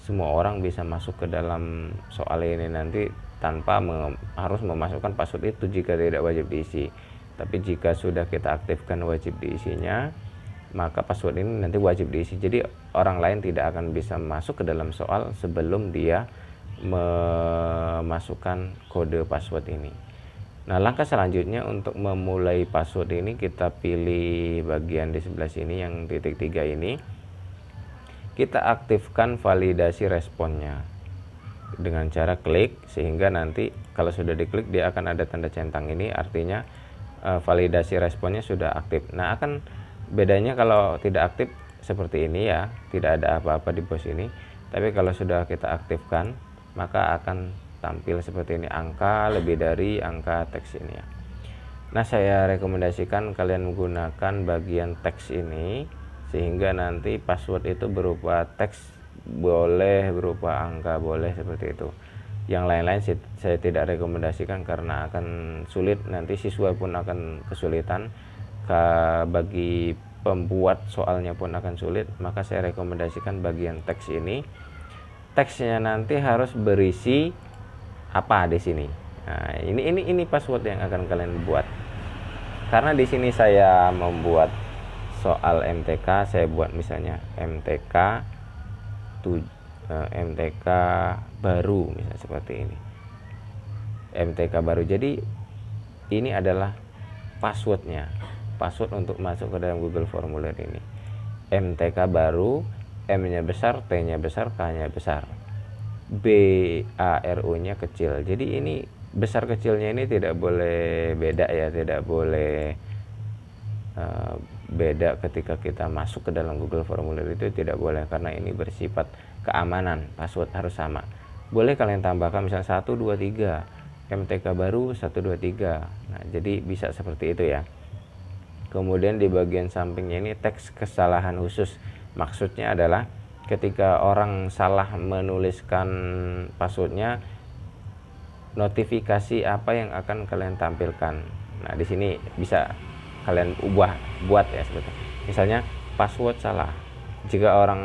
semua orang bisa masuk ke dalam soal ini nanti tanpa harus memasukkan password itu jika tidak wajib diisi. Tapi jika sudah kita aktifkan wajib diisinya, maka password ini nanti wajib diisi. Jadi orang lain tidak akan bisa masuk ke dalam soal sebelum dia memasukkan kode password ini. Nah, langkah selanjutnya untuk memulai password ini, kita pilih bagian di sebelah sini yang titik 3 ini. Kita aktifkan validasi responnya dengan cara klik, sehingga nanti kalau sudah diklik dia akan ada tanda centang ini, artinya validasi responnya sudah aktif. Nah, akan bedanya kalau tidak aktif seperti ini ya, tidak ada apa-apa di pos ini. Tapi kalau sudah kita aktifkan, maka akan tampil seperti ini, angka lebih dari angka teks ini ya. Nah, saya rekomendasikan kalian menggunakan bagian teks ini, sehingga nanti password itu berupa teks, boleh berupa angka, boleh seperti itu. Yang lain-lain saya tidak rekomendasikan karena akan sulit, nanti siswa pun akan kesulitan, bagi pembuat soalnya pun akan sulit. Maka saya rekomendasikan bagian teks ini. Teksnya nanti harus berisi apa di sini. Nah, ini password yang akan kalian buat. Karena di sini saya membuat soal MTK, saya buat misalnya MTK baru, misalnya seperti ini. MTK baru. Jadi ini adalah passwordnya. Password untuk masuk ke dalam Google Formulir ini. MTK baru, M-nya besar, T-nya besar, K-nya besar, BARU-nya kecil. Jadi ini besar kecilnya ini tidak boleh beda ya, tidak boleh beda ketika kita masuk ke dalam Google Formulir, itu tidak boleh, karena ini bersifat keamanan. Password harus sama. Boleh kalian tambahkan misalnya 1, 2, 3, MTK baru 1, 2, 3. Nah, jadi bisa seperti itu ya. Kemudian di bagian sampingnya ini teks kesalahan khusus. Maksudnya adalah ketika orang salah menuliskan passwordnya, notifikasi apa yang akan kalian tampilkan. Nah, di sini bisa kalian buat ya sebetulnya. Misalnya password salah. Jika orang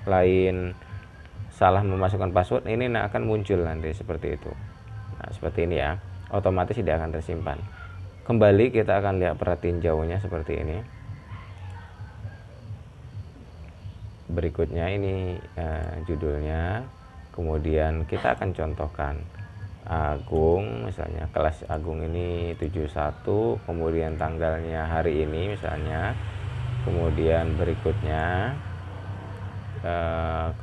lain salah memasukkan password, ini akan muncul nanti seperti itu. Nah, seperti ini ya. Otomatis tidak akan tersimpan. Kembali kita akan lihat perhatiin jauhnya seperti ini. Berikutnya ini judulnya, kemudian kita akan contohkan Agung, misalnya kelas Agung ini 71, kemudian tanggalnya hari ini misalnya, kemudian berikutnya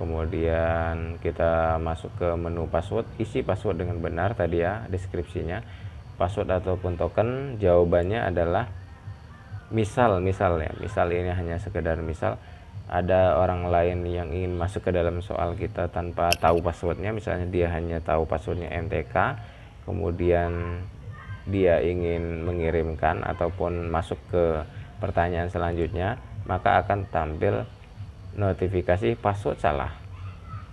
kemudian kita masuk ke menu password, isi password dengan benar tadi ya, deskripsinya. Password ataupun token, jawabannya adalah misal ya, misal ini hanya sekedar misal. Ada orang lain yang ingin masuk ke dalam soal kita tanpa tahu passwordnya, misalnya dia hanya tahu passwordnya MTK, kemudian dia ingin mengirimkan ataupun masuk ke pertanyaan selanjutnya, maka akan tampil notifikasi password salah.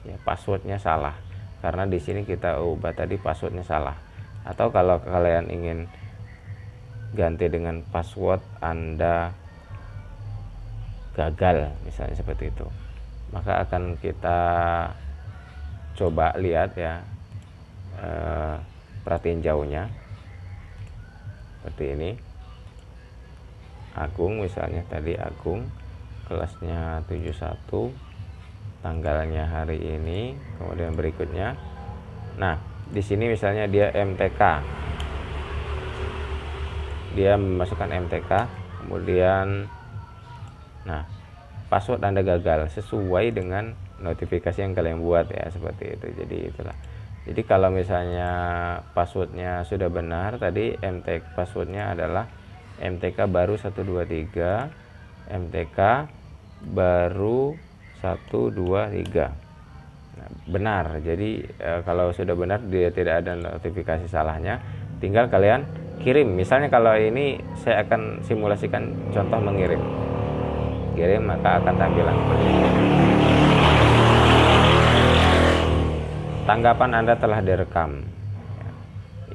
Ya, passwordnya salah. Karena di sini kita ubah tadi passwordnya salah. Atau kalau kalian ingin ganti dengan password Anda gagal, misalnya seperti itu, maka akan kita coba lihat ya, perhatiin jauhnya seperti ini. Agung misalnya tadi, Agung, kelasnya 71, tanggalnya hari ini, kemudian berikutnya. Nah, di sini misalnya dia MTK, dia memasukkan MTK, kemudian nah password Anda gagal sesuai dengan notifikasi yang kalian buat ya, seperti itu. Jadi itulah. Jadi kalau misalnya passwordnya sudah benar, tadi MTK passwordnya adalah MTK baru 123, MTK baru 123. Nah, benar. Jadi kalau sudah benar, dia tidak ada notifikasi salahnya, tinggal kalian kirim. Misalnya kalau ini saya akan simulasikan contoh mengirim. Kirim, maka akan tampilan tanggapan Anda telah direkam.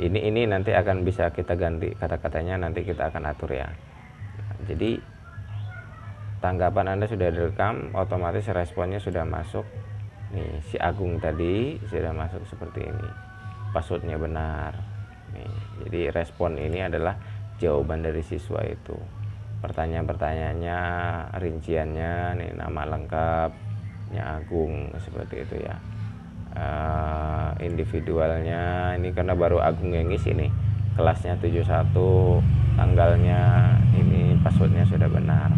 Ini nanti akan bisa kita ganti kata-katanya, nanti kita akan atur ya. Nah, jadi tanggapan Anda sudah direkam, otomatis responnya sudah masuk. Nih, si Agung tadi sudah masuk seperti ini. Passwordnya benar. Nih, jadi respon ini adalah jawaban dari siswa itu. Pertanyaan-pertanyaannya, rinciannya, nih nama lengkapnya Agung seperti itu ya. Individualnya ini karena baru Agung yang ngisi nih, kelasnya 71, tanggalnya ini, passwordnya sudah benar.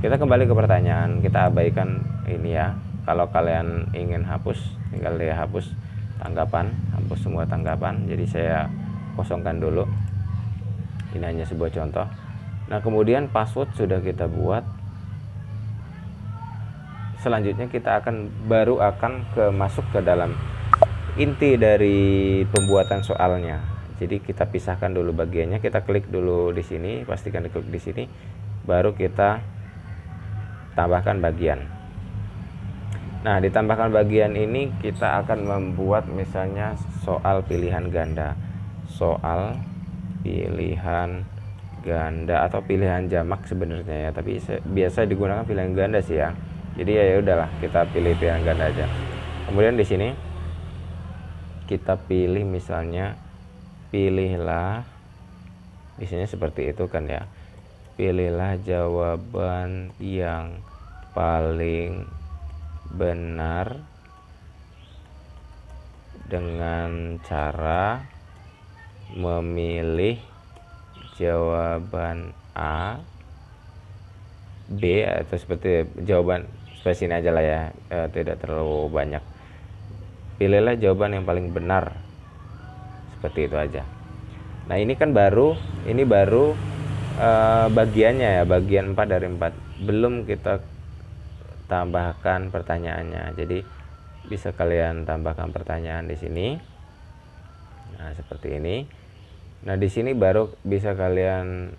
Kita kembali ke pertanyaan, kita abaikan ini ya. Kalau kalian ingin hapus, tinggal dia hapus tanggapan, hapus semua tanggapan. Jadi saya kosongkan dulu, ini hanya sebuah contoh. Nah, kemudian password sudah kita buat. Selanjutnya kita baru akan masuk ke dalam inti dari pembuatan soalnya. Jadi kita pisahkan dulu bagiannya, kita klik dulu di sini, pastikan diklik di sini, baru kita tambahkan bagian. Nah, ditambahkan bagian ini kita akan membuat misalnya soal pilihan ganda, soal pilihan ganda atau pilihan jamak sebenarnya ya, tapi biasa digunakan pilihan ganda sih ya. Jadi ya udahlah, kita pilih pilihan ganda aja. Kemudian di sini kita pilih misalnya, pilihlah di sini seperti itu kan ya. Pilihlah jawaban yang paling benar dengan cara memilih jawaban A, B, atau seperti jawaban seperti ini aja lah ya, tidak terlalu banyak. Pilihlah jawaban yang paling benar, seperti itu aja. Nah, ini kan baru bagiannya ya, bagian 4 dari 4, belum kita tambahkan pertanyaannya. Jadi bisa kalian tambahkan pertanyaan di sini. Nah, seperti ini. Nah, di sini baru bisa kalian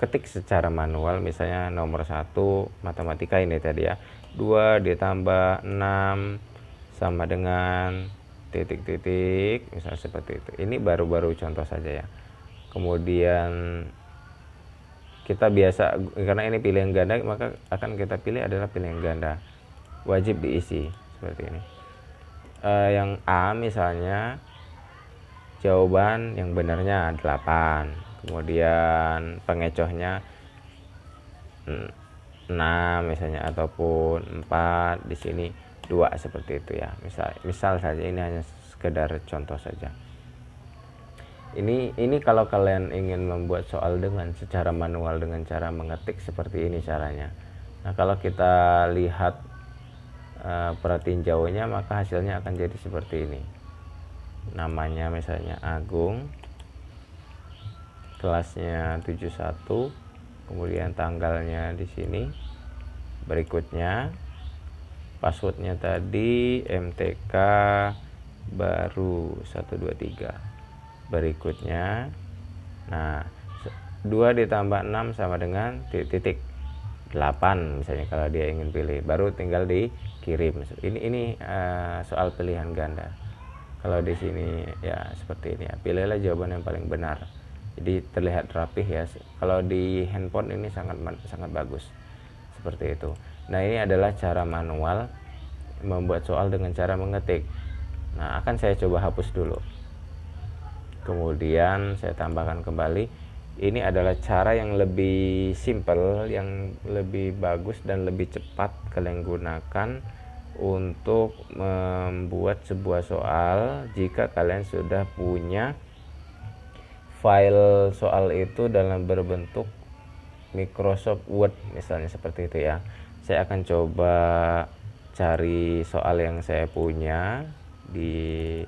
ketik secara manual, misalnya nomor 1 matematika ini tadi ya, 2 ditambah 6 sama dengan titik-titik, misalnya seperti itu. Ini baru-baru contoh saja ya. Kemudian kita biasa, karena ini pilihan ganda, maka akan kita pilih adalah pilihan ganda, wajib diisi seperti ini. Yang A misalnya, jawaban yang benarnya 8, kemudian pengecohnya 6 misalnya, ataupun 4, di sini 2, seperti itu ya. Misal saja, ini hanya sekedar contoh saja. Ini kalau kalian ingin membuat soal dengan secara manual, dengan cara mengetik seperti ini caranya. Nah, kalau kita lihat perhatiin jauhnya, maka hasilnya akan jadi seperti ini. Namanya misalnya Agung, kelasnya 71, kemudian tanggalnya di sini, berikutnya passwordnya tadi MTK baru 123, berikutnya Nah, 2 ditambah 6 sama dengan titik 8 misalnya kalau dia ingin pilih, baru tinggal dikirim. Ini soal pilihan ganda. Kalau di sini ya seperti ini ya, pilihlah jawaban yang paling benar. Jadi terlihat rapih ya. Kalau di handphone ini sangat bagus seperti itu. Nah, ini adalah cara manual membuat soal dengan cara mengetik. Nah, akan saya coba hapus dulu. Kemudian saya tambahkan kembali. Ini adalah cara yang lebih simple, yang lebih bagus dan lebih cepat kalian gunakan untuk membuat sebuah soal jika kalian sudah punya file soal itu dalam berbentuk Microsoft Word misalnya seperti itu ya. Saya akan coba cari soal yang saya punya di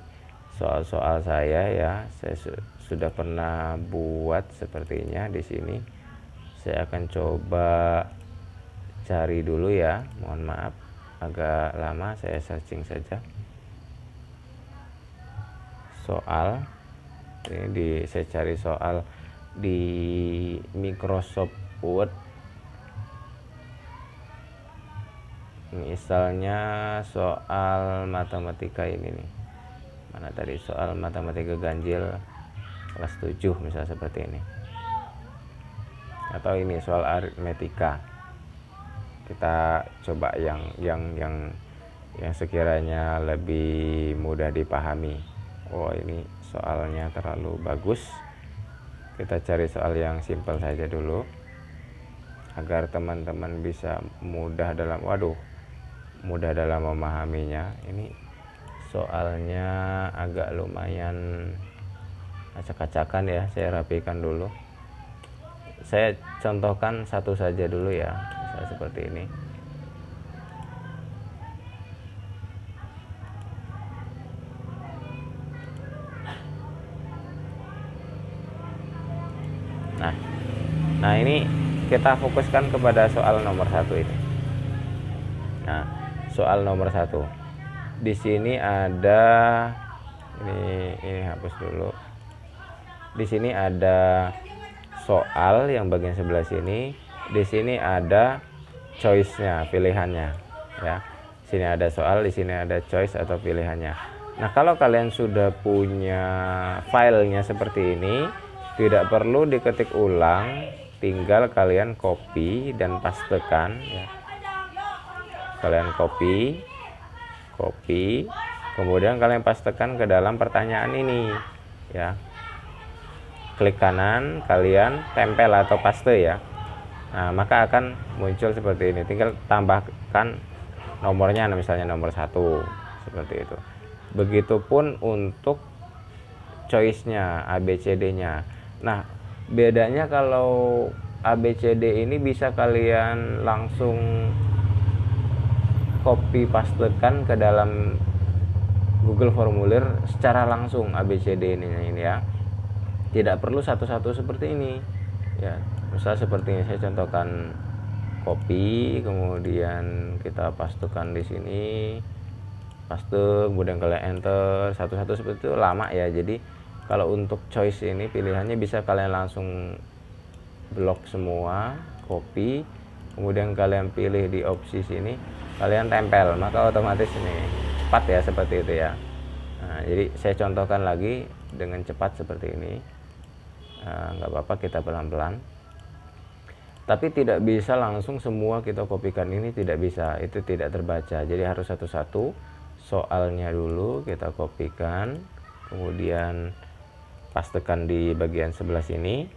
soal-soal saya ya. Saya sudah pernah buat sepertinya di sini. Saya akan coba cari dulu ya. Mohon maaf agak lama, saya searching saja. Soal ini saya cari soal di Microsoft Word. Misalnya soal matematika ini nih. Mana tadi soal matematika ganjil kelas 7 misalnya seperti ini. Atau ini soal aritmetika. Kita coba yang sekiranya lebih mudah dipahami. Oh, ini soalnya terlalu bagus. Kita cari soal yang simpel saja dulu agar teman-teman bisa mudah dalam memahaminya. Ini soalnya agak lumayan acak-acakan ya, saya rapikan dulu. Saya contohkan satu saja dulu ya, misalnya seperti ini. Nah ini kita fokuskan kepada soal nomor 1 ini. Nah, soal nomor 1. Di sini ada ini hapus dulu. Di sini ada soal yang bagian sebelah sini. Di sini ada choice-nya, pilihannya ya. Sini ada soal, di sini ada choice atau pilihannya. Nah, kalau kalian sudah punya filenya seperti ini, tidak perlu diketik ulang, tinggal kalian copy dan pastekan ya. Kalian copy, kemudian kalian pastekan ke dalam pertanyaan ini ya. Klik kanan, kalian tempel atau paste ya. Nah, maka akan muncul seperti ini. Tinggal tambahkan nomornya, misalnya nomor 1 seperti itu. Begitupun untuk choice-nya, ABCD-nya. Nah, bedanya kalau ABCD ini bisa kalian langsung copy pastekan ke dalam Google Formulir secara langsung ABCD ini ya. Tidak perlu satu-satu seperti ini ya. Misal seperti ini saya contohkan, copy kemudian kita pastekan di sini, paste kemudian kalian enter satu-satu seperti itu, lama ya. Jadi kalau untuk choice ini pilihannya bisa kalian langsung blok semua, copy, kemudian kalian pilih di opsi sini, kalian tempel, maka otomatis ini cepat ya seperti itu ya. Nah, jadi saya contohkan lagi dengan cepat seperti ini. Nggak apa-apa, kita pelan-pelan. Tapi tidak bisa langsung semua kita kopikan, ini tidak bisa, itu tidak terbaca. Jadi harus satu-satu soalnya dulu kita kopikan, kemudian pastekan di bagian sebelah sini,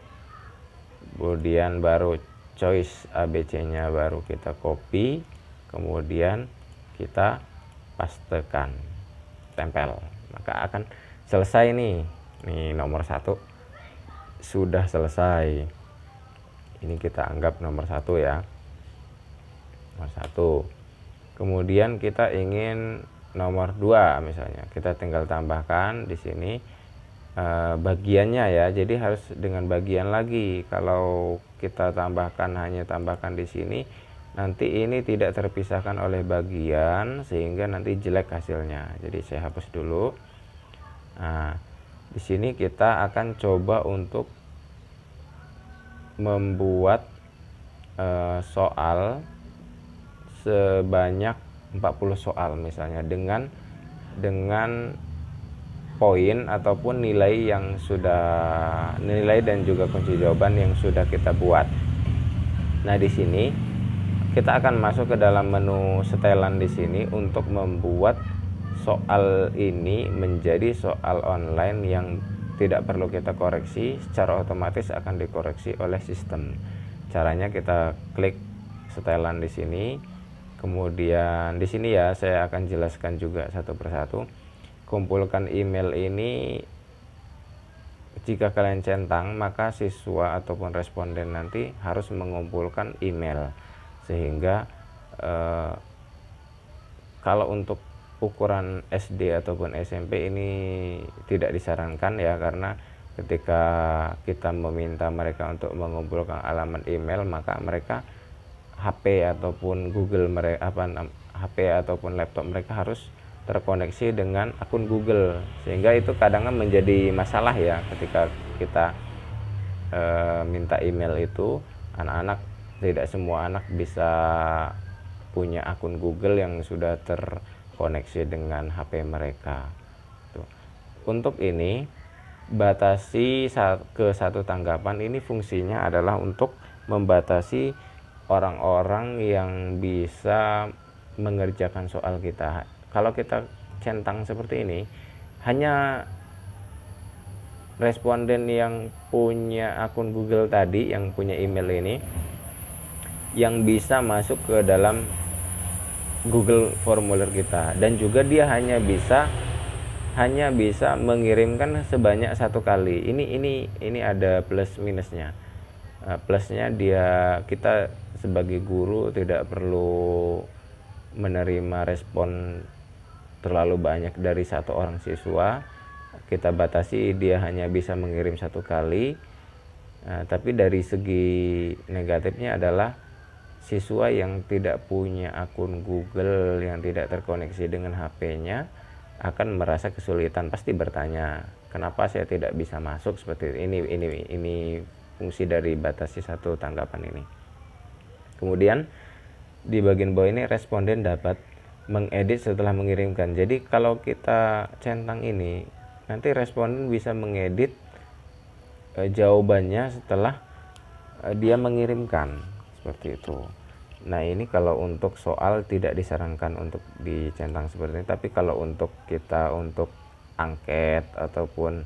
kemudian baru choice ABC-nya baru kita copy, kemudian kita pastekan, tempel, maka akan selesai nih nomor 1 sudah selesai. Ini kita anggap nomor 1 ya, nomor 1. Kemudian kita ingin nomor 2 misalnya, kita tinggal tambahkan di sini bagiannya ya. Jadi harus dengan bagian lagi. Kalau kita hanya tambahkan di sini, nanti ini tidak terpisahkan oleh bagian sehingga nanti jelek hasilnya. Jadi saya hapus dulu. Nah, di sini kita akan coba untuk membuat soal sebanyak 40 soal misalnya dengan poin ataupun nilai dan juga kunci jawaban yang sudah kita buat. Nah, di sini kita akan masuk ke dalam menu setelan di sini untuk membuat soal ini menjadi soal online yang tidak perlu kita koreksi, secara otomatis akan dikoreksi oleh sistem. Caranya kita klik setelan di sini. Kemudian di sini ya saya akan jelaskan juga satu persatu. Kumpulkan email ini, jika kalian centang maka siswa ataupun responden nanti harus mengumpulkan email, sehingga kalau untuk ukuran SD ataupun SMP ini tidak disarankan ya, karena ketika kita meminta mereka untuk mengumpulkan alamat email, maka mereka HP ataupun HP ataupun laptop mereka harus terkoneksi dengan akun Google, sehingga itu kadang menjadi masalah ya ketika kita minta email itu. Anak-anak, tidak semua anak bisa punya akun Google yang sudah terkoneksi dengan HP mereka. Untuk ini batasi ke satu tanggapan, ini fungsinya adalah untuk membatasi orang-orang yang bisa mengerjakan soal kita. Kalau kita centang seperti ini, hanya responden yang punya akun Google tadi, yang punya email ini, yang bisa masuk ke dalam Google formulir kita, dan juga dia hanya bisa mengirimkan sebanyak satu kali. Ini ada plus minusnya. Plusnya kita sebagai guru tidak perlu menerima respon terlalu banyak dari satu orang siswa. Kita batasi dia hanya bisa mengirim satu kali. Tapi dari segi negatifnya adalah siswa yang tidak punya akun Google, yang tidak terkoneksi dengan HP-nya, akan merasa kesulitan, pasti bertanya, kenapa saya tidak bisa masuk seperti ini. Ini fungsi dari batasi satu tanggapan ini. Kemudian di bagian bawah ini, responden dapat mengedit setelah mengirimkan. Jadi kalau kita centang ini, nanti responden bisa mengedit jawabannya setelah dia mengirimkan, seperti itu. Nah, ini kalau untuk soal tidak disarankan untuk dicentang seperti ini. Tapi kalau untuk angket ataupun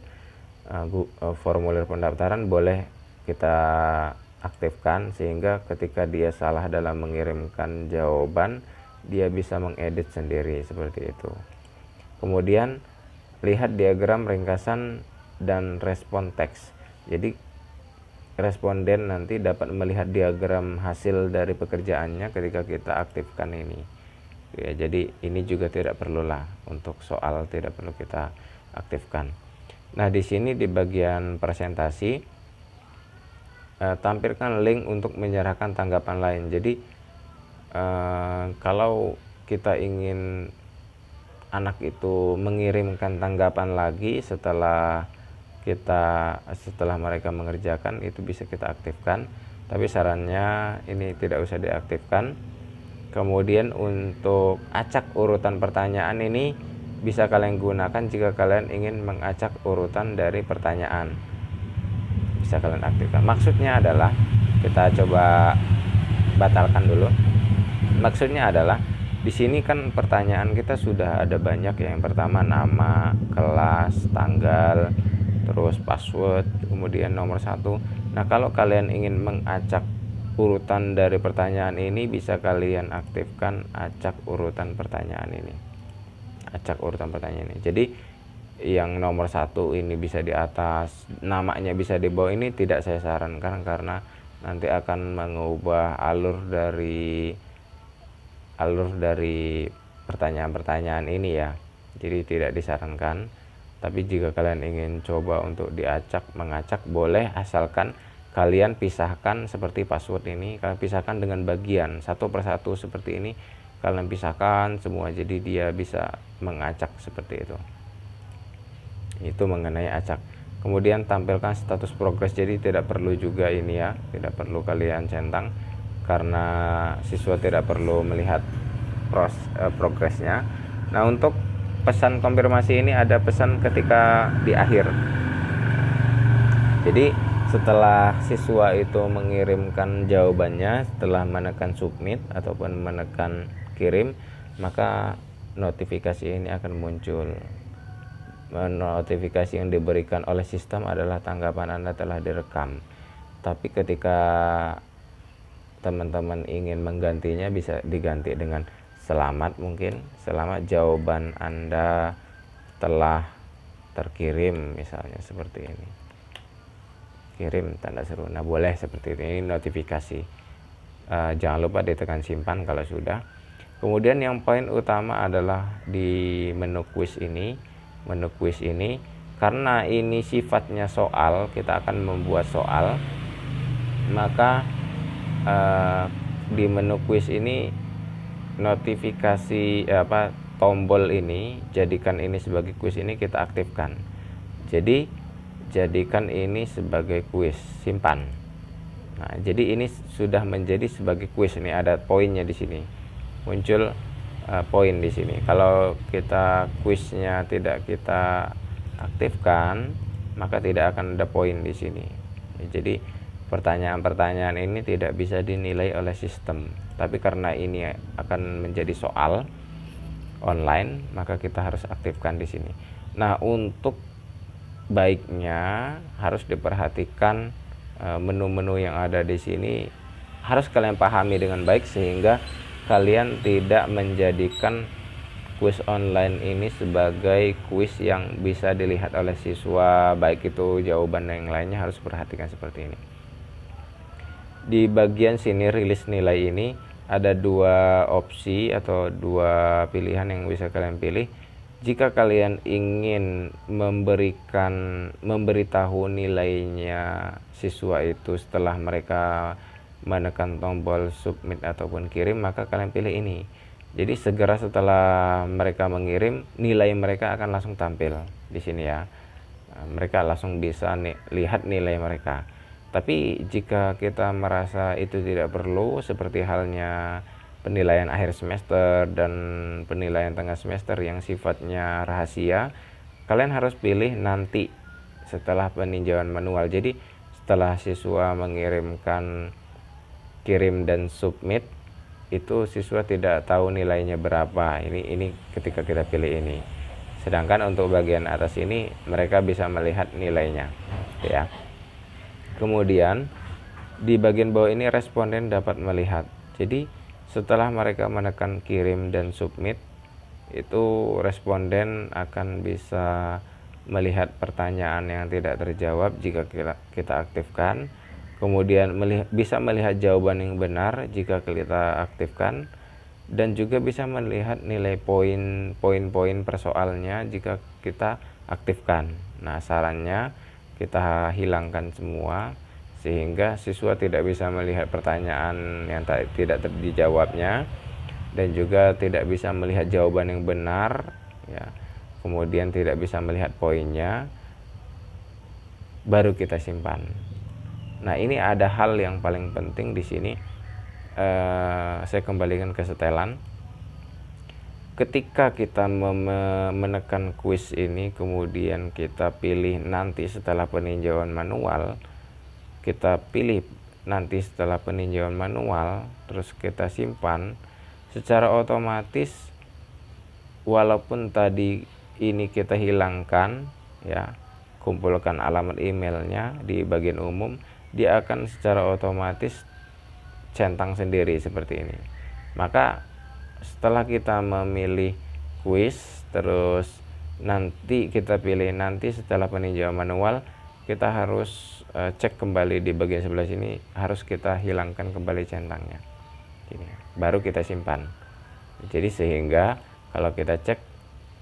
formulir pendaftaran, boleh kita aktifkan, sehingga ketika dia salah dalam mengirimkan jawaban, dia bisa mengedit sendiri, seperti itu. Kemudian lihat diagram ringkasan dan respon teks. Jadi responden nanti dapat melihat diagram hasil dari pekerjaannya ketika kita aktifkan ini ya. Jadi ini juga tidak perlulah, untuk soal tidak perlu kita aktifkan. Nah, di sini di bagian presentasi, tampilkan link untuk menyerahkan tanggapan lain. Jadi kalau kita ingin anak itu mengirimkan tanggapan lagi setelah mereka mengerjakan, itu bisa kita aktifkan, tapi sarannya ini tidak usah diaktifkan. Kemudian untuk acak urutan pertanyaan, ini bisa kalian gunakan jika kalian ingin mengacak urutan dari pertanyaan, bisa kalian aktifkan. Maksudnya adalah, kita coba batalkan dulu. Maksudnya adalah, di sini kan pertanyaan kita sudah ada banyak ya. Yang pertama nama, kelas, tanggal, terus password, kemudian nomor 1. Nah, kalau kalian ingin mengacak urutan dari pertanyaan ini, bisa kalian aktifkan acak urutan pertanyaan ini. Acak urutan pertanyaan ini. Jadi yang nomor 1 ini bisa di atas, namanya bisa di bawah, ini tidak saya sarankan karena nanti akan mengubah alur dari pertanyaan-pertanyaan ini ya. Jadi tidak disarankan. Tapi jika kalian ingin coba untuk mengacak, boleh, asalkan kalian pisahkan seperti password ini. Kalian pisahkan dengan bagian satu persatu seperti ini. Kalian pisahkan semua, jadi dia bisa mengacak seperti itu. Itu mengenai acak. Kemudian tampilkan status progres, jadi tidak perlu juga ini ya, tidak perlu kalian centang karena siswa tidak perlu melihat progresnya. Nah, untuk pesan konfirmasi ini ada pesan ketika di akhir. Jadi setelah siswa itu mengirimkan jawabannya, setelah menekan submit ataupun menekan kirim, maka notifikasi ini akan muncul. Notifikasi yang diberikan oleh sistem adalah tanggapan Anda telah direkam. Tapi ketika teman-teman ingin menggantinya, bisa diganti dengan selamat, mungkin selamat jawaban Anda telah terkirim, misalnya seperti ini, kirim tanda seru. Nah, boleh seperti ini notifikasi. Jangan lupa ditekan simpan kalau sudah. Kemudian yang poin utama adalah di menu quiz ini. Menu quiz ini karena ini sifatnya soal, kita akan membuat soal, maka di menu quiz ini notifikasi tombol ini, jadikan ini sebagai quiz, ini kita aktifkan. Jadi jadikan ini sebagai quiz, simpan. Nah, jadi ini sudah menjadi sebagai quiz. Ini ada poinnya di sini, muncul poin di sini. Kalau kita kuisnya tidak kita aktifkan, maka tidak akan ada poin di sini. Jadi pertanyaan-pertanyaan ini tidak bisa dinilai oleh sistem. Tapi karena ini akan menjadi soal online, maka kita harus aktifkan di sini. Nah, untuk baiknya harus diperhatikan menu-menu yang ada di sini harus kalian pahami dengan baik, sehingga kalian tidak menjadikan kuis online ini sebagai kuis yang bisa dilihat oleh siswa, baik itu jawaban dan yang lainnya. Harus perhatikan seperti ini. Di bagian sini rilis nilai ini ada dua opsi atau dua pilihan yang bisa kalian pilih. Jika kalian ingin memberitahu nilainya siswa itu setelah mereka menekan tombol submit ataupun kirim, maka kalian pilih ini. Jadi segera setelah mereka mengirim, nilai mereka akan langsung tampil di sini ya. Mereka langsung bisa lihat nilai mereka. Tapi jika kita merasa itu tidak perlu, seperti halnya penilaian akhir semester dan penilaian tengah semester yang sifatnya rahasia, kalian harus pilih nanti setelah peninjauan manual. Jadi setelah siswa mengirimkan kirim dan submit, itu siswa tidak tahu nilainya berapa. Ini ketika kita pilih ini. Sedangkan untuk bagian atas ini mereka bisa melihat nilainya ya. Kemudian di bagian bawah ini responden dapat melihat. Jadi setelah mereka menekan kirim dan submit, itu responden akan bisa melihat pertanyaan yang tidak terjawab jika kita aktifkan. Kemudian bisa melihat jawaban yang benar jika kita aktifkan, dan juga bisa melihat nilai poin-poin persoalnya jika kita aktifkan. Nah, sarannya kita hilangkan semua sehingga siswa tidak bisa melihat pertanyaan yang tidak dijawabnya, dan juga tidak bisa melihat jawaban yang benar ya. Kemudian tidak bisa melihat poinnya, baru kita simpan. Nah, ini ada hal yang paling penting di sini. Saya kembalikan ke setelan. Ketika kita menekan kuis ini, kemudian kita pilih nanti setelah peninjauan manual, kita pilih nanti setelah peninjauan manual, terus kita simpan, secara otomatis walaupun tadi ini kita hilangkan ya, kumpulkan alamat emailnya di bagian umum, dia akan secara otomatis centang sendiri seperti ini. Maka setelah kita memilih kuis, terus nanti kita pilih nanti setelah peninjauan manual, kita harus cek kembali di bagian sebelah sini, harus kita hilangkan kembali centangnya. Ini baru kita simpan. Jadi sehingga kalau kita cek,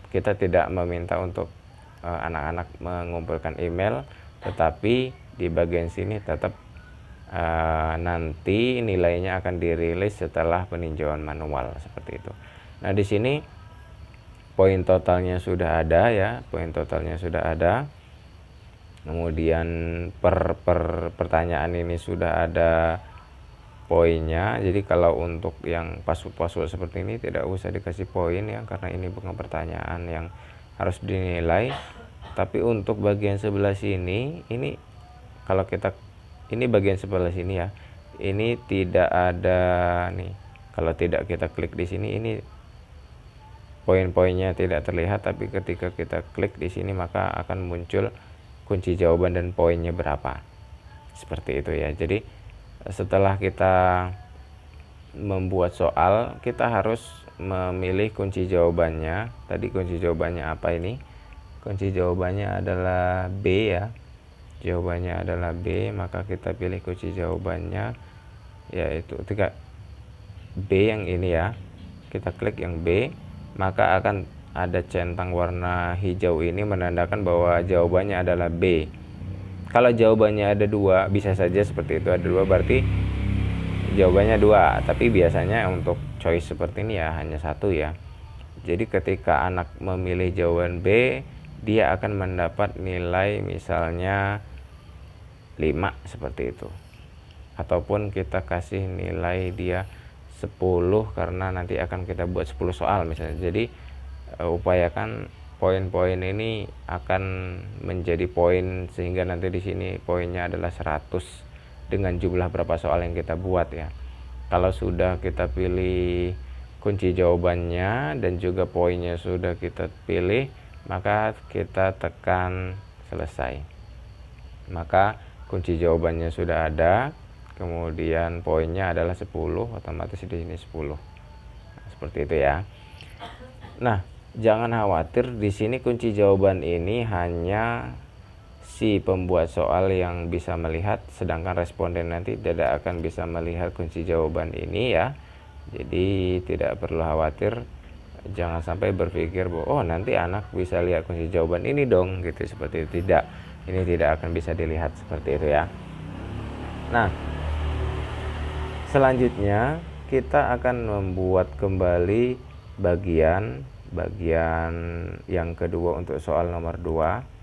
kita tidak meminta untuk anak-anak mengumpulkan email, tetapi di bagian sini tetap nanti nilainya akan dirilis setelah peninjauan manual seperti itu. Nah, di sini poin totalnya sudah ada ya, poin totalnya sudah ada. kemudian per pertanyaan ini sudah ada poinnya. Jadi kalau untuk yang password seperti ini tidak usah dikasih poin ya, karena ini bukan pertanyaan yang harus dinilai. Tapi untuk bagian sebelah sini, ini kalau kita, ini bagian sebelah sini ya, ini tidak ada nih. Kalau tidak kita klik di sini, ini poin-poinnya tidak terlihat, tapi ketika kita klik di sini maka akan muncul kunci jawaban dan poinnya berapa. Seperti itu ya. Jadi setelah kita membuat soal, kita harus memilih kunci jawabannya. Tadi kunci jawabannya apa ini? Kunci jawabannya adalah B ya. Jawabannya adalah B, maka kita pilih kunci jawabannya, yaitu ketika B yang ini ya. Kita klik yang B, maka akan ada centang warna hijau ini menandakan bahwa jawabannya adalah B. Kalau jawabannya ada dua, bisa saja seperti itu, ada dua berarti jawabannya dua. Tapi biasanya untuk choice seperti ini ya hanya satu ya. Jadi ketika anak memilih jawaban B, dia akan mendapat nilai misalnya 5 seperti itu. Ataupun kita kasih nilai dia 10 karena nanti akan kita buat 10 soal misalnya. Jadi upayakan poin-poin ini akan menjadi poin sehingga nanti di sini poinnya adalah 100 dengan jumlah berapa soal yang kita buat ya. Kalau sudah kita pilih kunci jawabannya dan juga poinnya sudah kita pilih, maka kita tekan selesai. Maka kunci jawabannya sudah ada, kemudian poinnya adalah 10, otomatis di sini 10. Nah, seperti itu ya. Nah, jangan khawatir, di sini kunci jawaban ini hanya si pembuat soal yang bisa melihat, sedangkan responden nanti tidak akan bisa melihat kunci jawaban ini ya. Jadi tidak perlu khawatir, jangan sampai berpikir bahwa oh nanti anak bisa lihat kunci jawaban ini dong gitu, seperti itu. Tidak, ini tidak akan bisa dilihat seperti itu ya. Nah, selanjutnya kita akan membuat kembali bagian yang kedua untuk soal nomor 2.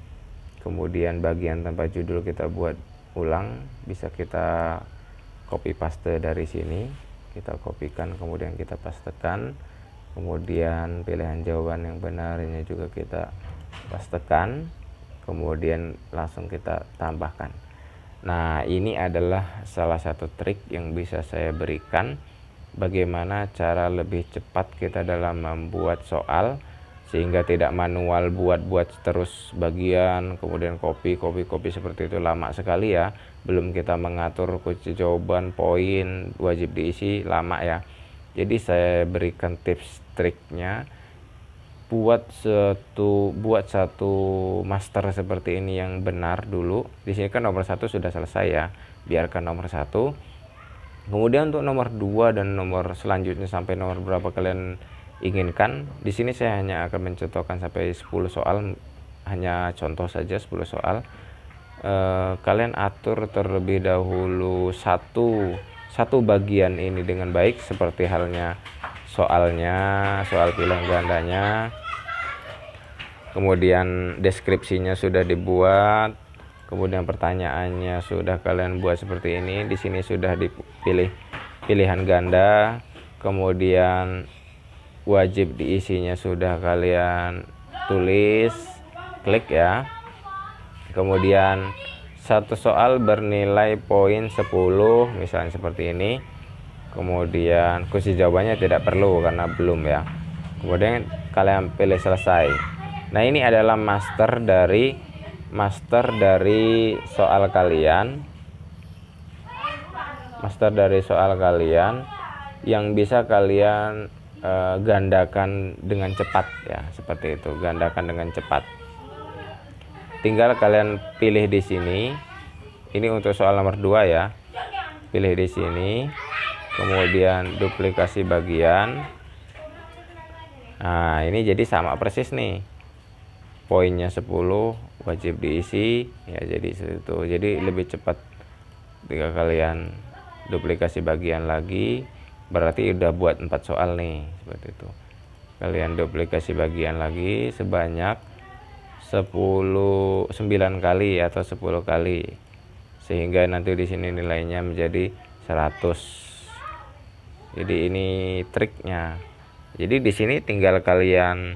Kemudian bagian tanpa judul kita buat ulang, bisa kita copy paste dari sini, kita kopikan kemudian kita pastekan, kemudian pilihan jawaban yang benarnya juga kita pastekan, kemudian langsung kita tambahkan. Nah, ini adalah salah satu trik yang bisa saya berikan bagaimana cara lebih cepat kita dalam membuat soal, sehingga tidak manual buat terus bagian kemudian copy seperti itu, lama sekali ya. Belum kita mengatur kunci jawaban, poin wajib diisi, lama ya. Jadi saya berikan tips triknya, buat satu master seperti ini yang benar dulu. Di sini kan nomor 1 sudah selesai ya, biarkan nomor 1. Kemudian untuk nomor 2 dan nomor selanjutnya sampai nomor berapa kalian inginkan, di sini saya hanya akan mencontohkan sampai 10 soal, hanya contoh saja 10 soal. Kalian atur terlebih dahulu satu bagian ini dengan baik, seperti halnya soal pilihan gandanya. Kemudian deskripsinya sudah dibuat, kemudian pertanyaannya sudah kalian buat seperti ini. Di sini sudah dipilih pilihan ganda, kemudian wajib diisinya sudah kalian tulis, klik ya. Kemudian satu soal bernilai poin 10 misalnya seperti ini. Kemudian kunci jawabannya tidak perlu karena belum ya. Kemudian kalian pilih selesai. Nah, ini adalah master dari soal kalian. Master dari soal kalian yang bisa kalian gandakan dengan cepat ya, seperti itu, gandakan dengan cepat. Tinggal kalian pilih di sini. Ini untuk soal nomor 2 ya. Pilih di sini, kemudian duplikasi bagian. Nah, ini jadi sama persis nih. Poinnya 10 wajib diisi ya, jadi itu. Jadi lebih cepat jika kalian duplikasi bagian lagi. Berarti udah buat 4 soal nih, seperti itu. Kalian duplikasi bagian lagi sebanyak 9 kali atau 10 kali, sehingga nanti di sini nilainya menjadi 100. Jadi ini triknya. Jadi di sini tinggal kalian,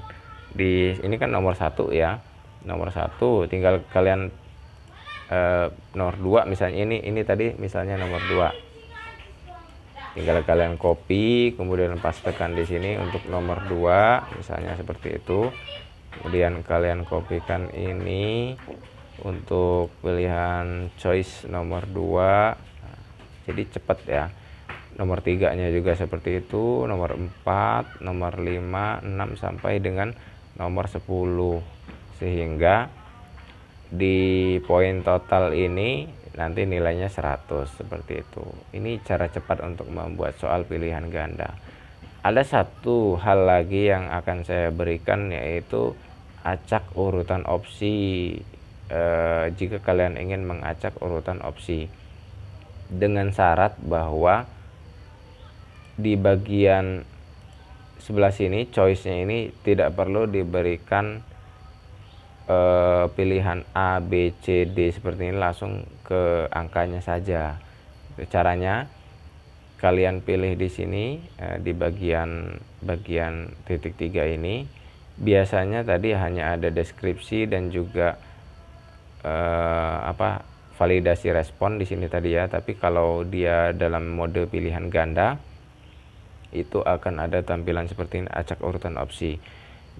di ini kan nomor 1 ya, nomor 1 tinggal kalian nomor 2 misalnya, ini tadi misalnya nomor 2, tinggal kalian copy kemudian pastekan di sini untuk nomor 2 misalnya seperti itu. Kemudian kalian kopikan ini untuk pilihan choice nomor 2. Jadi cepat ya. Nomor 3 nya juga seperti itu, nomor 4, nomor 5, 6 sampai dengan nomor 10, sehingga di poin total ini nanti nilainya 100 seperti itu. Ini cara cepat untuk membuat soal pilihan ganda. Ada satu hal lagi yang akan saya berikan, yaitu acak urutan opsi. Jika kalian ingin mengacak urutan opsi dengan syarat bahwa di bagian sebelah sini choice-nya ini tidak perlu diberikan pilihan A, B, C, D seperti ini, langsung ke angkanya saja. Caranya kalian pilih di sini di bagian titik 3 ini. Biasanya tadi hanya ada deskripsi dan juga validasi respon di sini tadi ya. Tapi kalau dia dalam mode pilihan ganda, itu akan ada tampilan seperti ini, acak urutan opsi.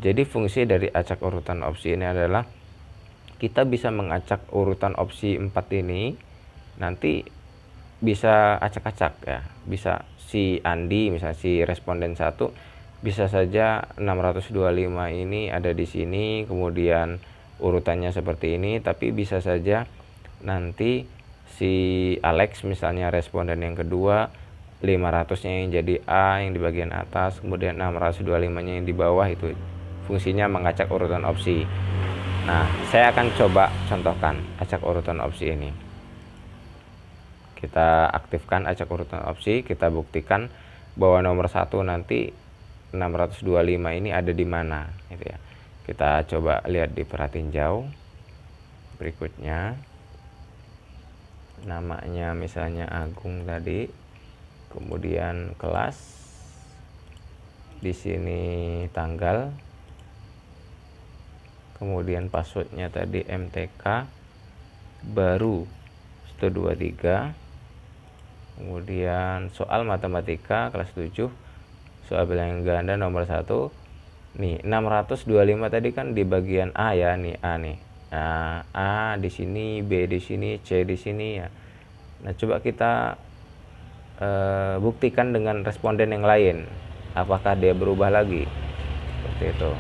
Jadi fungsi dari acak urutan opsi ini adalah kita bisa mengacak urutan opsi 4 ini, nanti bisa acak-acak ya. Bisa si Andi, misalnya si responden 1, bisa saja 625 ini ada di sini, kemudian urutannya seperti ini. Tapi bisa saja nanti si Alex misalnya responden yang kedua, 500-nya yang jadi A yang di bagian atas, kemudian 625-nya yang di bawah. Itu fungsinya mengacak urutan opsi. Nah, saya akan coba contohkan acak urutan opsi ini. Kita aktifkan acak urutan opsi, kita buktikan bahwa nomor 1 nanti 625 ini ada di mana gitu ya. Kita coba lihat di pratinjau berikutnya. Namanya misalnya Agung tadi, kemudian kelas, di sini tanggal, kemudian passwordnya tadi MTK, baru 123, kemudian soal matematika kelas 7, soal pilihan ganda nomor 1. Nih 625 tadi kan di bagian A ya, nih A nih. Nah, A di sini, B di sini, C di sini ya. Nah, coba kita buktikan dengan responden yang lain, apakah dia berubah lagi. Seperti itu.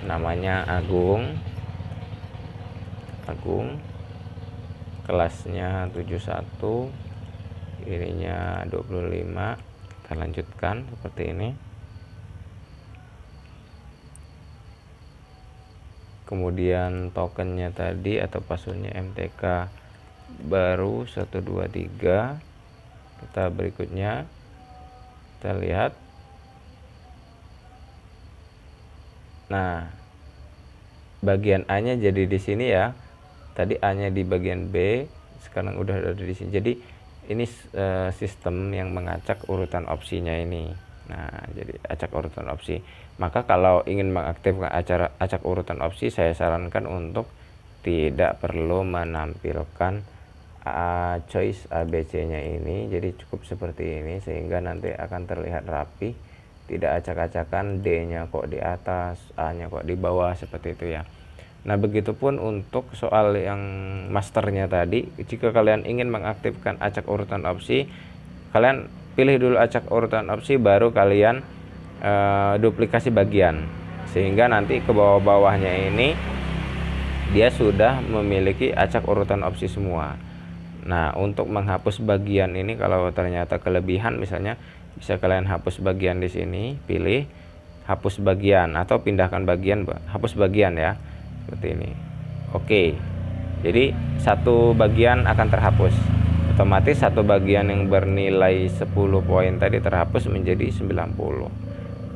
Namanya Agung, kelasnya 71, ininya 25. Kita lanjutkan seperti ini. Kemudian tokennya tadi atau passwordnya MTK baru 123. Kita berikutnya kita lihat. Nah, bagian A-nya jadi di sini ya. Tadi A-nya di bagian B, sekarang udah ada di sini. Jadi ini sistem yang mengacak urutan opsinya ini. Nah, jadi acak urutan opsi. Maka kalau ingin mengaktifkan acak urutan opsi, saya sarankan untuk tidak perlu menampilkan choice ABC-nya ini. Jadi cukup seperti ini, sehingga nanti akan terlihat rapi. Tidak acak-acakan, D-nya kok di atas, A-nya kok di bawah, seperti itu ya. Nah, begitupun untuk soal yang masternya tadi. Jika kalian ingin mengaktifkan acak urutan opsi, kalian pilih dulu acak urutan opsi, baru kalian duplikasi bagian, sehingga nanti ke bawah-bawahnya ini dia sudah memiliki acak urutan opsi semua. Nah, untuk menghapus bagian ini, kalau ternyata kelebihan misalnya, bisa kalian hapus bagian di sini, pilih hapus bagian atau pindahkan bagian, hapus bagian ya, seperti ini. Oke, jadi satu bagian akan terhapus otomatis. Satu bagian yang bernilai 10 poin tadi terhapus menjadi 90.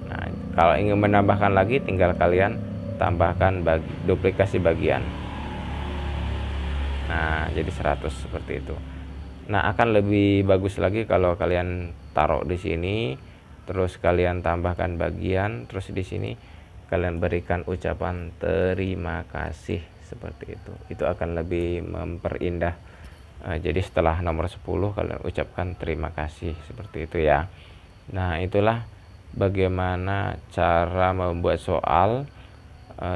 Nah, kalau ingin menambahkan lagi, tinggal kalian tambahkan duplikasi bagian. Nah, jadi 100 seperti itu. Nah, akan lebih bagus lagi kalau kalian taruh di sini, terus kalian tambahkan bagian, terus di sini kalian berikan ucapan terima kasih seperti itu. Itu akan lebih memperindah. Jadi setelah nomor 10 kalian ucapkan terima kasih seperti itu ya. Nah, itulah bagaimana cara membuat soal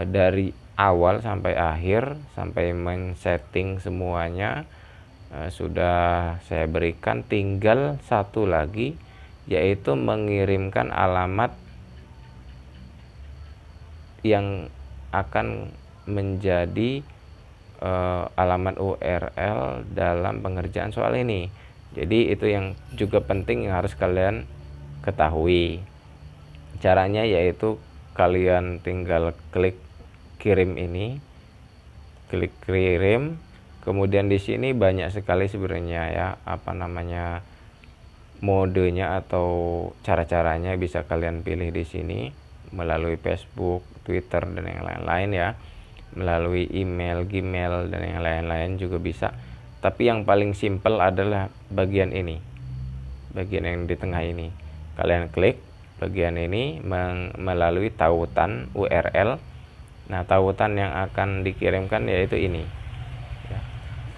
dari awal sampai akhir, sampai men-setting semuanya sudah saya berikan. Tinggal satu lagi, yaitu mengirimkan alamat yang akan menjadi alamat URL dalam pengerjaan soal ini. Jadi itu yang juga penting yang harus kalian ketahui. Caranya yaitu kalian tinggal klik kirim ini, klik kirim, kemudian di sini banyak sekali sebenarnya ya, modenya atau cara-caranya bisa kalian pilih di sini melalui Facebook, Twitter dan yang lain-lain ya, melalui email, Gmail dan yang lain-lain juga bisa. Tapi yang paling simple adalah bagian ini, bagian yang di tengah ini. Kalian klik bagian ini melalui tautan URL. Nah, tautan yang akan dikirimkan yaitu ini ya.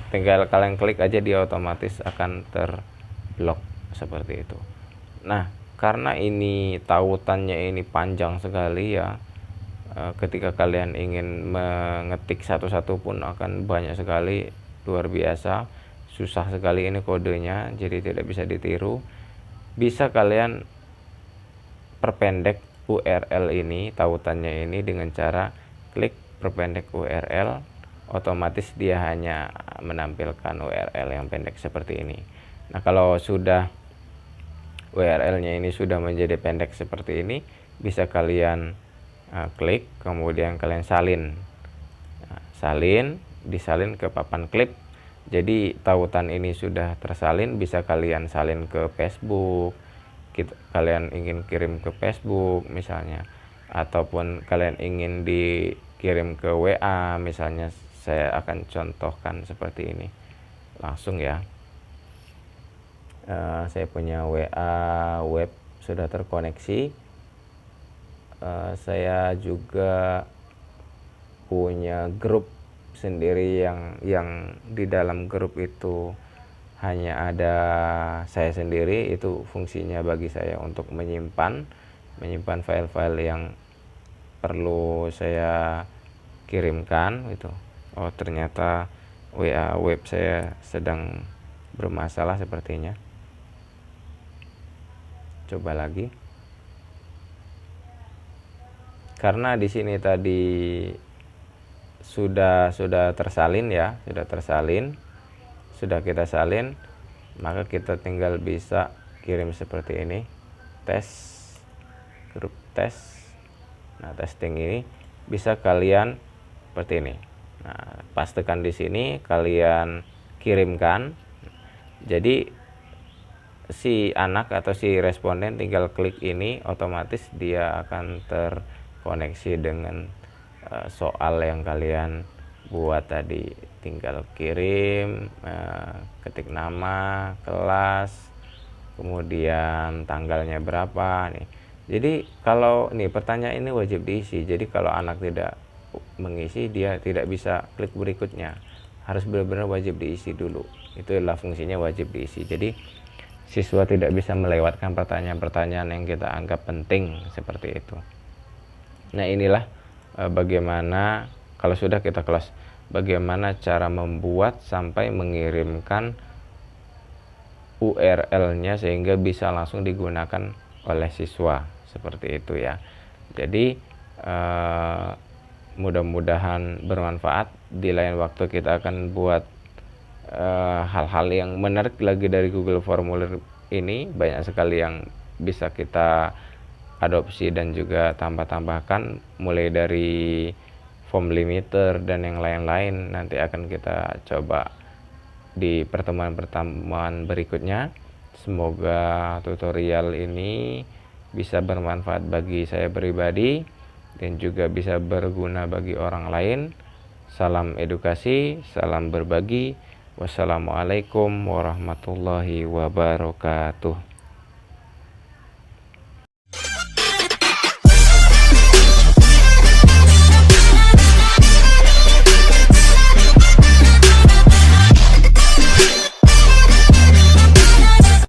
Tinggal kalian klik aja, dia otomatis akan terblok seperti itu. Nah, karena ini tautannya ini panjang sekali ya, ketika kalian ingin mengetik satu-satu pun akan banyak sekali, luar biasa susah sekali ini kodenya, jadi tidak bisa ditiru. Bisa kalian perpendek URL ini, tautannya ini dengan cara klik perpendek URL, otomatis dia hanya menampilkan URL yang pendek seperti ini. Nah, kalau sudah URL-nya ini sudah menjadi pendek seperti ini, bisa kalian klik, kemudian kalian salin. Nah, disalin ke papan klip. Jadi tautan ini sudah tersalin, bisa kalian salin ke Facebook. Kalian ingin kirim ke Facebook misalnya, ataupun kalian ingin dikirim ke WA misalnya. Saya akan contohkan seperti ini langsung ya. Saya punya WA web sudah terkoneksi. Saya juga punya grup sendiri yang di dalam grup itu hanya ada saya sendiri. Itu fungsinya bagi saya untuk menyimpan file-file yang perlu saya kirimkan itu. Oh, ternyata WA web saya sedang bermasalah sepertinya. Coba lagi. Karena di sini tadi sudah tersalin ya, sudah kita salin, maka kita tinggal bisa kirim seperti ini, grup tes. Nah, testing ini bisa kalian seperti ini. Nah, pastikan di sini kalian kirimkan. Jadi si anak atau si responden tinggal klik ini, otomatis dia akan terkoneksi dengan soal yang kalian buat tadi. Tinggal kirim, ketik nama, kelas, kemudian tanggalnya berapa nih. Jadi kalau nih pertanyaan ini wajib diisi. Jadi kalau anak tidak mengisi, dia tidak bisa klik berikutnya. Harus benar-benar wajib diisi dulu. Itu adalah fungsinya wajib diisi. Jadi siswa tidak bisa melewatkan pertanyaan-pertanyaan yang kita anggap penting seperti itu. Nah, inilah bagaimana kalau sudah kita kelas, bagaimana cara membuat sampai mengirimkan URL-nya sehingga bisa langsung digunakan oleh siswa seperti itu ya. Jadi mudah-mudahan bermanfaat. Di lain waktu kita akan buat hal-hal yang menarik lagi dari Google Formulir ini. Banyak sekali yang bisa kita adopsi dan juga tambah-tambahkan, mulai dari form limiter dan yang lain-lain. Nanti akan kita coba di pertemuan-pertemuan berikutnya. Semoga tutorial ini bisa bermanfaat bagi saya pribadi. dan juga bisa berguna bagi orang lain. Salam edukasi, salam berbagi. Wassalamualaikum warahmatullahi wabarakatuh.